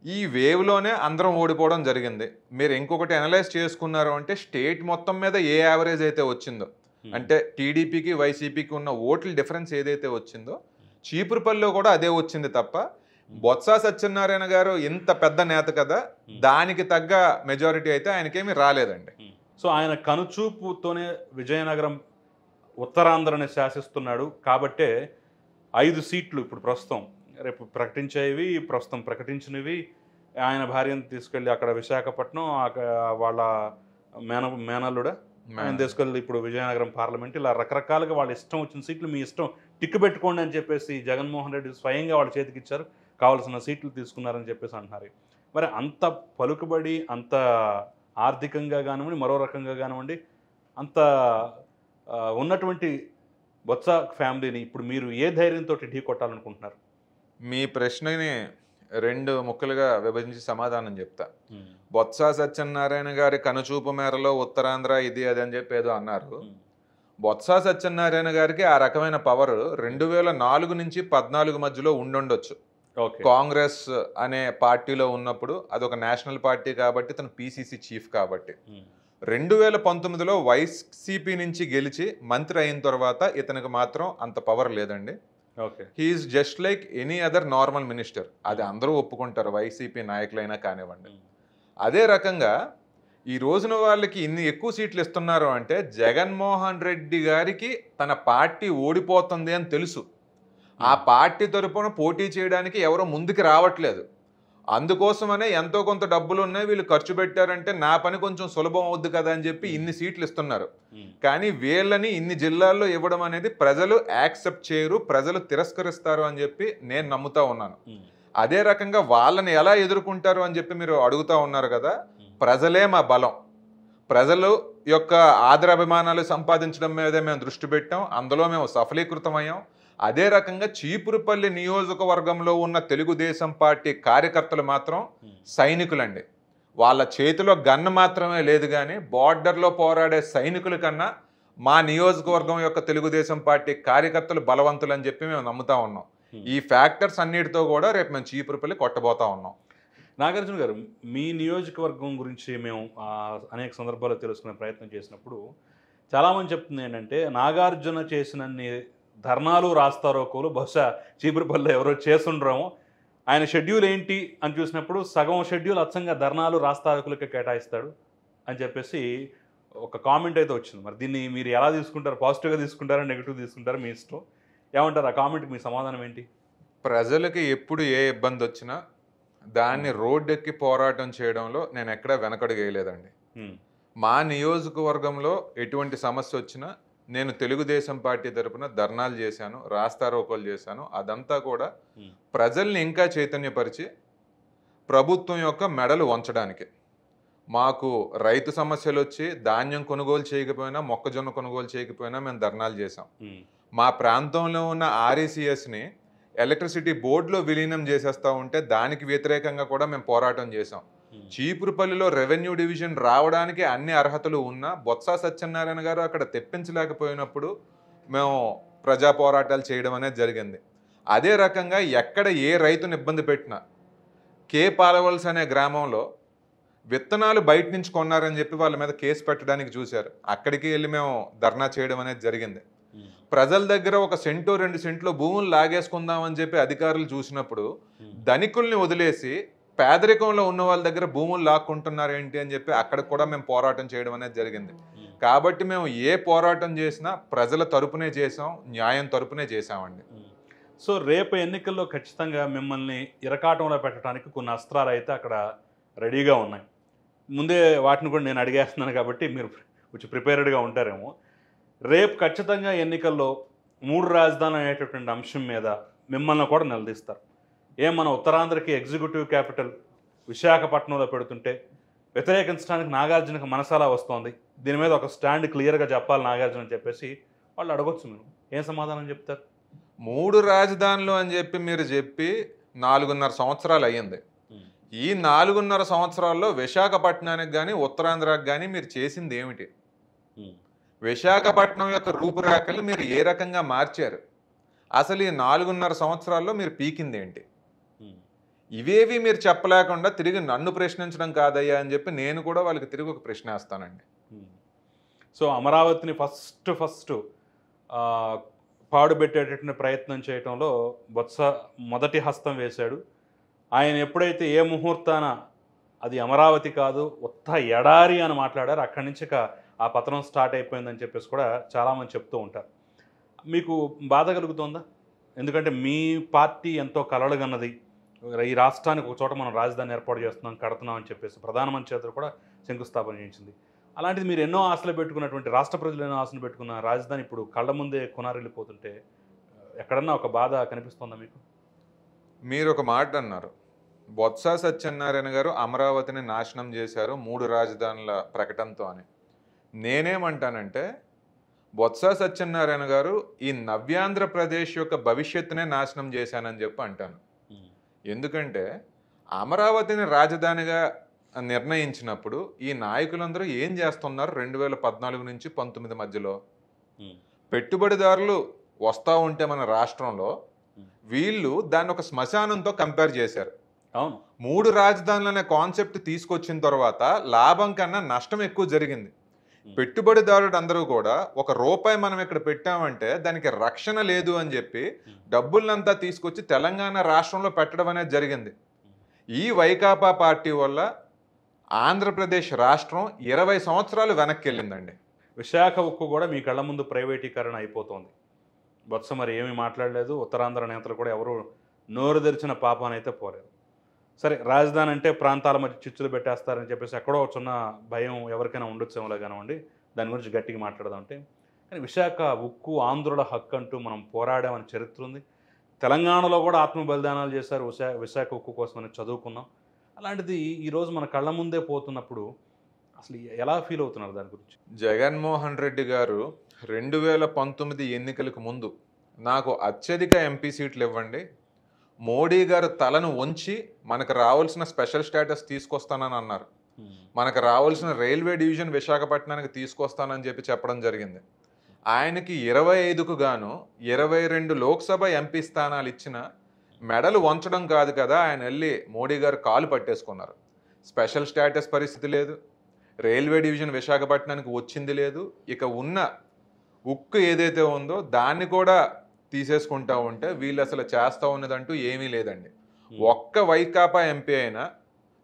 ఈ వేవ్లోనే అందరం ఓడిపోవడం జరిగింది. మీరు ఇంకొకటి అనలైజ్ చేసుకున్నారు అంటే స్టేట్ మొత్తం మీద ఏ యావరేజ్ అయితే వచ్చిందో, అంటే టీడీపీకి వైసీపీకి ఉన్న ఓట్ల డిఫరెన్స్ ఏదైతే వచ్చిందో చీపురుపల్లిలో కూడా అదే వచ్చింది తప్ప బొత్స సత్యనారాయణ గారు ఇంత పెద్ద నేత కదా, దానికి తగ్గ మెజారిటీ అయితే ఆయనకేమీ రాలేదండి. సో ఆయన కనుచూపుతోనే విజయనగరం ఉత్తరాంధ్రని శాసిస్తున్నాడు కాబట్టే 5 సీట్లు ఇప్పుడు ప్రస్తుతం రేపు ప్రకటించేవి, ప్రస్తుతం ప్రకటించినవి, ఆయన భార్యను తీసుకెళ్ళి అక్కడ విశాఖపట్నం వాళ్ళ మేనల్లుడ ఆయన తీసుకెళ్ళి ఇప్పుడు విజయనగరం పార్లమెంట్, ఇలా రకరకాలుగా వాళ్ళ ఇష్టం వచ్చిన సీట్లు మీ ఇష్టం టిక్కు పెట్టుకోండి అని చెప్పేసి జగన్మోహన్ రెడ్డి స్వయంగా వాళ్ళ చేతికి ఇచ్చారు, కావాల్సిన సీట్లు తీసుకున్నారని చెప్పేసి అంటున్నారు. మరి అంత పలుకుబడి, అంత ఆర్థికంగా కానివ్వండి, మరో రకంగా కానివ్వండి, అంత ఉన్నటువంటి బొత్స ఫ్యామిలీని ఇప్పుడు మీరు ఏ ధైర్యంతో ఢీ కొట్టాలనుకుంటున్నారు? మీ ప్రశ్నని 2 ముక్కలుగా విభజించి సమాధానం చెప్తా. బొత్స సత్యనారాయణ గారి కనుచూపు మేరలో ఉత్తరాంధ్ర ఇది అది అని చెప్పి ఏదో అన్నారు. బొత్స సత్యనారాయణ గారికి ఆ రకమైన పవర్ 2004 నుంచి 14 మధ్యలో ఉండుండొచ్చు. కాంగ్రెస్ అనే పార్టీలో ఉన్నప్పుడు, అదొక నేషనల్ పార్టీ కాబట్టి, తను పిసిసి చీఫ్ కాబట్టి. 2019లో వైసీపీ నుంచి గెలిచి మంత్రి అయిన తర్వాత ఇతనికి మాత్రం అంత పవర్ లేదండి. He's just like any other normal minister. అది అందరూ ఒప్పుకుంటారు, వైసీపీ నాయకులైనా కానివ్వండి. అదే రకంగా ఈ రోజున వాళ్ళకి ఇన్ని ఎక్కువ సీట్లు ఇస్తున్నారు అంటే జగన్మోహన్ రెడ్డి గారికి తన పార్టీ ఓడిపోతుంది అని తెలుసు. ఆ పార్టీ తరపున పోటీ చేయడానికి ఎవరో ముందుకు రావట్లేదు. అందుకోసమనే ఎంతో కొంత డబ్బులు ఉన్నాయి, వీళ్ళు ఖర్చు పెట్టారంటే నా పని కొంచెం సులభం అవుద్ది కదా అని చెప్పి ఇన్ని సీట్లు ఇస్తున్నారు. కానీ వీళ్ళని ఇన్ని జిల్లాల్లో ఇవ్వడం అనేది ప్రజలు యాక్సెప్ట్ చేయరు, ప్రజలు తిరస్కరిస్తారు అని చెప్పి నేను నమ్ముతా ఉన్నాను. అదే రకంగా వాళ్ళని ఎలా ఎదుర్కొంటారు అని చెప్పి మీరు అడుగుతా ఉన్నారు కదా. ప్రజలే మా బలం. ప్రజలు యొక్క ఆదరాభిమానాలు సంపాదించడం మీదే మేము దృష్టి పెట్టాం, అందులో మేము సఫలీకృతమయ్యాం. అదే రకంగా చీపురుపల్లి నియోజకవర్గంలో ఉన్న తెలుగుదేశం పార్టీ కార్యకర్తలు మాత్రం సైనికులండి. వాళ్ళ చేతిలో గన్ను మాత్రమే లేదు, కానీ బార్డర్లో పోరాడే సైనికుల కన్నా మా నియోజకవర్గం యొక్క తెలుగుదేశం పార్టీ కార్యకర్తలు బలవంతులు అని చెప్పి మేము నమ్ముతా ఉన్నాం. ఈ ఫ్యాక్టర్స్ అన్నిటితో కూడా రేపు మేము చీపురుపల్లి కొట్టబోతా ఉన్నాం. నాగార్జున గారు, మీ నియోజకవర్గం గురించి మేము అనేక సందర్భాల్లో తెలుసుకునే ప్రయత్నం చేసినప్పుడు చాలామంది చెప్తుంది ఏంటంటే, నాగార్జున చేసినన్ని ధర్నాలు రాస్తారోకోలు బహుశా చీపురుపల్లిలో ఎవరో చేస్తుండ్రేమో, ఆయన షెడ్యూల్ ఏంటి అని చూసినప్పుడు సగం షెడ్యూల్ అచ్చంగా ధర్నాలు రాస్తారోకులకే కేటాయిస్తాడు అని చెప్పేసి ఒక కామెంట్ అయితే వచ్చింది. మరి దీన్ని మీరు ఎలా తీసుకుంటారు? పాజిటివ్గా తీసుకుంటారా, నెగిటివ్ తీసుకుంటారా? మీ ఇష్టం. ఏమంటారు? ఆ కామెంట్కి మీ సమాధానం ఏంటి? ప్రజలకి ఎప్పుడు ఏ ఇబ్బంది వచ్చినా దాన్ని రోడ్డెక్కి పోరాటం చేయడంలో నేను ఎక్కడా వెనకడుగు వేయలేదండి. మా నియోజకవర్గంలో ఎటువంటి సమస్య వచ్చినా నేను తెలుగుదేశం పార్టీ తరపున ధర్నాలు చేశాను, రాస్తారోకోలు చేశాను. అదంతా కూడా ప్రజల్ని ఇంకా చైతన్యపరిచి ప్రభుత్వం యొక్క మెడలు వంచడానికి. మాకు రైతు సమస్యలు వచ్చి ధాన్యం కొనుగోలు చేయకపోయినా, మొక్కజొన్న కొనుగోలు చేయకపోయినా మేము ధర్నాలు చేశాం. మా ప్రాంతంలో ఉన్న ఆర్ఈసిఎస్ని ఎలక్ట్రిసిటీ బోర్డులో విలీనం చేసేస్తూ ఉంటే దానికి వ్యతిరేకంగా కూడా మేము పోరాటం చేశాం. చీపురుపల్లిలో రెవెన్యూ డివిజన్ రావడానికి అన్ని అర్హతలు ఉన్నా బొత్స సత్యనారాయణ గారు అక్కడ తెప్పించలేకపోయినప్పుడు మేము ప్రజా పోరాటాలు చేయడం అనేది జరిగింది. అదే రకంగా ఎక్కడ ఏ రైతుని ఇబ్బంది పెట్టినా, కే పాలవల్స్ అనే గ్రామంలో విత్తనాలు బయట నుంచి కొన్నారని చెప్పి వాళ్ళ మీద కేసు పెట్టడానికి చూశారు. అక్కడికి వెళ్ళి మేము ధర్నా చేయడం అనేది జరిగింది. ప్రజల దగ్గర 1 సెంటు 2 సెంట్లు భూములు లాగేసుకుందామని చెప్పి అధికారులు చూసినప్పుడు ధనికుల్ని వదిలేసి పేదరికంలో ఉన్న వాళ్ళ దగ్గర భూములు లాక్కుంటున్నారు ఏంటి అని చెప్పి అక్కడ కూడా మేము పోరాటం చేయడం అనేది జరిగింది. కాబట్టి మేము ఏ పోరాటం చేసినా ప్రజల తరపునే చేసాం, న్యాయం తరపునే చేసామండి. సో రేపు ఎన్నికల్లో ఖచ్చితంగా మిమ్మల్ని ఇరకాటంలో పెట్టడానికి కొన్ని అస్త్రాలు అయితే అక్కడ రెడీగా ఉన్నాయి. ముందే వాటిని కూడా నేను అడిగేస్తున్నాను కాబట్టి మీరు కొంచెం ప్రిపేర్డ్గా ఉంటారేమో. రేపు ఖచ్చితంగా ఎన్నికల్లో 3 రాజధానులు అనేటటువంటి అంశం మీద మిమ్మల్ని కూడా నిలదీస్తారు. మన ఉత్తరాంధ్రకి ఎగ్జిక్యూటివ్ క్యాపిటల్ విశాఖపట్నంలో పెడుతుంటే వ్యతిరేకించడానికి నాగార్జునకు మనసాలా వస్తోంది, దీని మీద ఒక స్టాండ్ క్లియర్గా చెప్పాలి నాగార్జున అని చెప్పేసి వాళ్ళు అడగొచ్చు. మీరు ఏం సమాధానం చెప్తారు? 3 రాజధానులు అని చెప్పి మీరు చెప్పి 4.5 సంవత్సరాలు అయ్యింది. ఈ 4.5 సంవత్సరాల్లో విశాఖపట్నానికి కానీ ఉత్తరాంధ్రకు కానీ మీరు చేసింది ఏమిటి? విశాఖపట్నం యొక్క రూపురేఖలు మీరు ఏ రకంగా మార్చారు? అసలు ఈ 4.5 సంవత్సరాల్లో మీరు పీకింది ఏంటి? ఇవేవి మీరు చెప్పలేకుండా తిరిగి నన్ను ప్రశ్నించడం కాదయ్యా అని చెప్పి నేను కూడా వాళ్ళకి తిరిగి ఒక ప్రశ్న వేస్తానండి. సో అమరావతిని ఫస్ట్ పాడుబెట్టేటటువంటి ప్రయత్నం చేయటంలో బొత్స మొదటి హస్తం వేశాడు. ఆయన ఎప్పుడైతే ఏ ముహూర్తాన అది అమరావతి కాదు ఉత్త ఎడారి అని మాట్లాడారు. అక్కడి నుంచి ఆ పతనం స్టార్ట్ అయిపోయిందని చెప్పేసి కూడా చాలామంది చెప్తూ ఉంటారు. మీకు బాధ కలుగుతుందా? ఎందుకంటే మీ పార్టీ ఎంతో కలలుగన్నది, ఈ రాష్ట్రానికి ఒక చోట మనం రాజధాని ఏర్పాటు చేస్తున్నాం, కడుతున్నాం అని చెప్పేసి ప్రధానమంత్రి చేతులు కూడా శంకుస్థాపన చేయించింది. అలాంటిది మీరు ఎన్నో ఆశలు పెట్టుకున్నటువంటి, రాష్ట్ర ప్రజలు ఎన్నో ఆశలు పెట్టుకున్న రాజధాని ఇప్పుడు కళ్ళ ముందే కొనారెళ్ళిపోతుంటే ఎక్కడన్నా ఒక బాధ కనిపిస్తుందా మీకు? మీరు ఒక మాట అన్నారు, బొత్స సత్యనారాయణ గారు అమరావతిని నాశనం చేశారు 3 రాజధానుల ప్రకటనతో అని. నేనేమంటానంటే బొత్స సత్యనారాయణ గారు ఈ నవ్యాంధ్రప్రదేశ్ యొక్క భవిష్యత్తునే నాశనం చేశానని చెప్పి అంటాను. ఎందుకంటే అమరావతిని రాజధానిగా నిర్ణయించినప్పుడు ఈ నాయకులందరూ ఏం చేస్తున్నారు? 2014 నుంచి 19 మధ్యలో పెట్టుబడిదారులు వస్తూ ఉంటే మన రాష్ట్రంలో వీళ్ళు దాన్ని ఒక శ్మశానంతో కంపేర్ చేశారు. అవును, 3 రాజధానులు అనే కాన్సెప్ట్ తీసుకొచ్చిన తర్వాత లాభం కన్నా నష్టం ఎక్కువ జరిగింది. పెట్టుబడిదారుడు అందరూ కూడా ₹1 మనం ఇక్కడ పెట్టామంటే దానికి రక్షణ లేదు అని చెప్పి డబ్బులంతా తీసుకొచ్చి తెలంగాణ రాష్ట్రంలో పెట్టడం అనేది జరిగింది. ఈ వైకాపా పార్టీ వల్ల ఆంధ్రప్రదేశ్ రాష్ట్రం 20 సంవత్సరాలు వెనక్కి వెళ్ళిందండి. విశాఖ ఉక్కు కూడా మీ కళ్ళ ముందు ప్రైవేటీకరణ అయిపోతుంది. బొత్స మరి ఏమీ మాట్లాడలేదు, ఉత్తరాంధ్ర నేతలు కూడా ఎవరు నోరు తెరిచిన పాపానైతే పోలేదు. సరే, రాజధాని అంటే ప్రాంతాల మధ్య చిచ్చులు పెట్టేస్తారని చెప్పేసి ఎక్కడో చిన్న భయం ఎవరికైనా ఉండొచ్చేమో కానివ్వండి, దాని గురించి గట్టిగా మాట్లాడదామంటే. కానీ విశాఖ ఉక్కు ఆంధ్రుల హక్కు అంటూ మనం పోరాడామని చరిత్ర ఉంది. తెలంగాణలో కూడా ఆత్మ బలిదానాలు చేశారు విశాఖ ఉక్కు కోసం అని చదువుకున్నాం. అలాంటిది ఈరోజు మన కళ్ళ ముందే పోతున్నప్పుడు అసలు ఎలా ఫీల్ అవుతున్నారు దాని గురించి? జగన్మోహన్ రెడ్డి గారు 2019 ఎన్నికలకు ముందు నాకు అత్యధిక ఎంపీ సీట్లు ఇవ్వండి, మోడీ గారు తలను వంచి మనకు రావాల్సిన స్పెషల్ స్టేటస్ తీసుకొస్తానని అన్నారు. మనకు రావాల్సిన రైల్వే డివిజన్ విశాఖపట్నానికి తీసుకొస్తానని చెప్పడం జరిగింది. ఆయనకి 25కు గాను 22 లోక్సభ ఎంపీ స్థానాలు ఇచ్చిన మెడలు వంచడం కాదు కదా, ఆయన వెళ్ళి మోడీ గారు కాలు పట్టేసుకున్నారు. స్పెషల్ స్టేటస్ పరిస్థితి లేదు, రైల్వే డివిజన్ విశాఖపట్నానికి వచ్చింది లేదు, ఇక ఉన్న ఉక్కు ఏదైతే ఉందో దాన్ని కూడా తీసేసుకుంటా ఉంటే వీళ్ళు అసలు చేస్తూ ఉన్నదంటూ ఏమీ లేదండి. ఒక్క వైకాపా ఎంపీ అయినా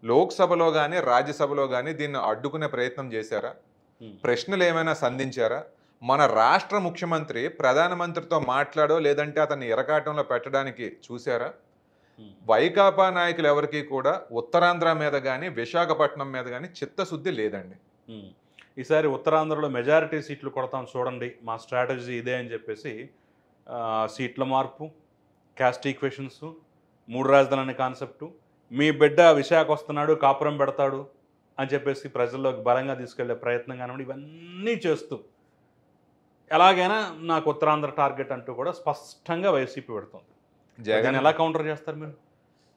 లోక్సభలో కానీ రాజ్యసభలో కానీ దీన్ని అడ్డుకునే ప్రయత్నం చేశారా? ప్రశ్నలు ఏమైనా సంధించారా? మన రాష్ట్ర ముఖ్యమంత్రి ప్రధానమంత్రితో మాట్లాడో లేదంటే అతన్ని ఎరకాటంలో పెట్టడానికి చూసారా? వైకాపా నాయకులు ఎవరికి కూడా ఉత్తరాంధ్ర మీద కానీ విశాఖపట్నం మీద కానీ చిత్తశుద్ధి లేదండి. ఈసారి ఉత్తరాంధ్రలో మెజారిటీ సీట్లు కొడతాం చూడండి, మా స్ట్రాటజీ ఇదే అని చెప్పేసి సీట్ల మార్పు, క్యాస్ట్ ఈక్వేషన్స్, 3 రాజధానులు అనే కాన్సెప్టు, మీ బిడ్డ విశాఖ వస్తున్నాడు కాపురం పెడతాడు అని చెప్పేసి ప్రజల్లోకి బలంగా తీసుకెళ్లే ప్రయత్నం కానివ్వండి, ఇవన్నీ చేస్తూ ఎలాగైనా నాకు ఉత్తరాంధ్ర టార్గెట్ అంటూ కూడా స్పష్టంగా వైసీపీ పెడుతుంది. జగన్ ఎలా కౌంటర్ చేస్తారు మీరు?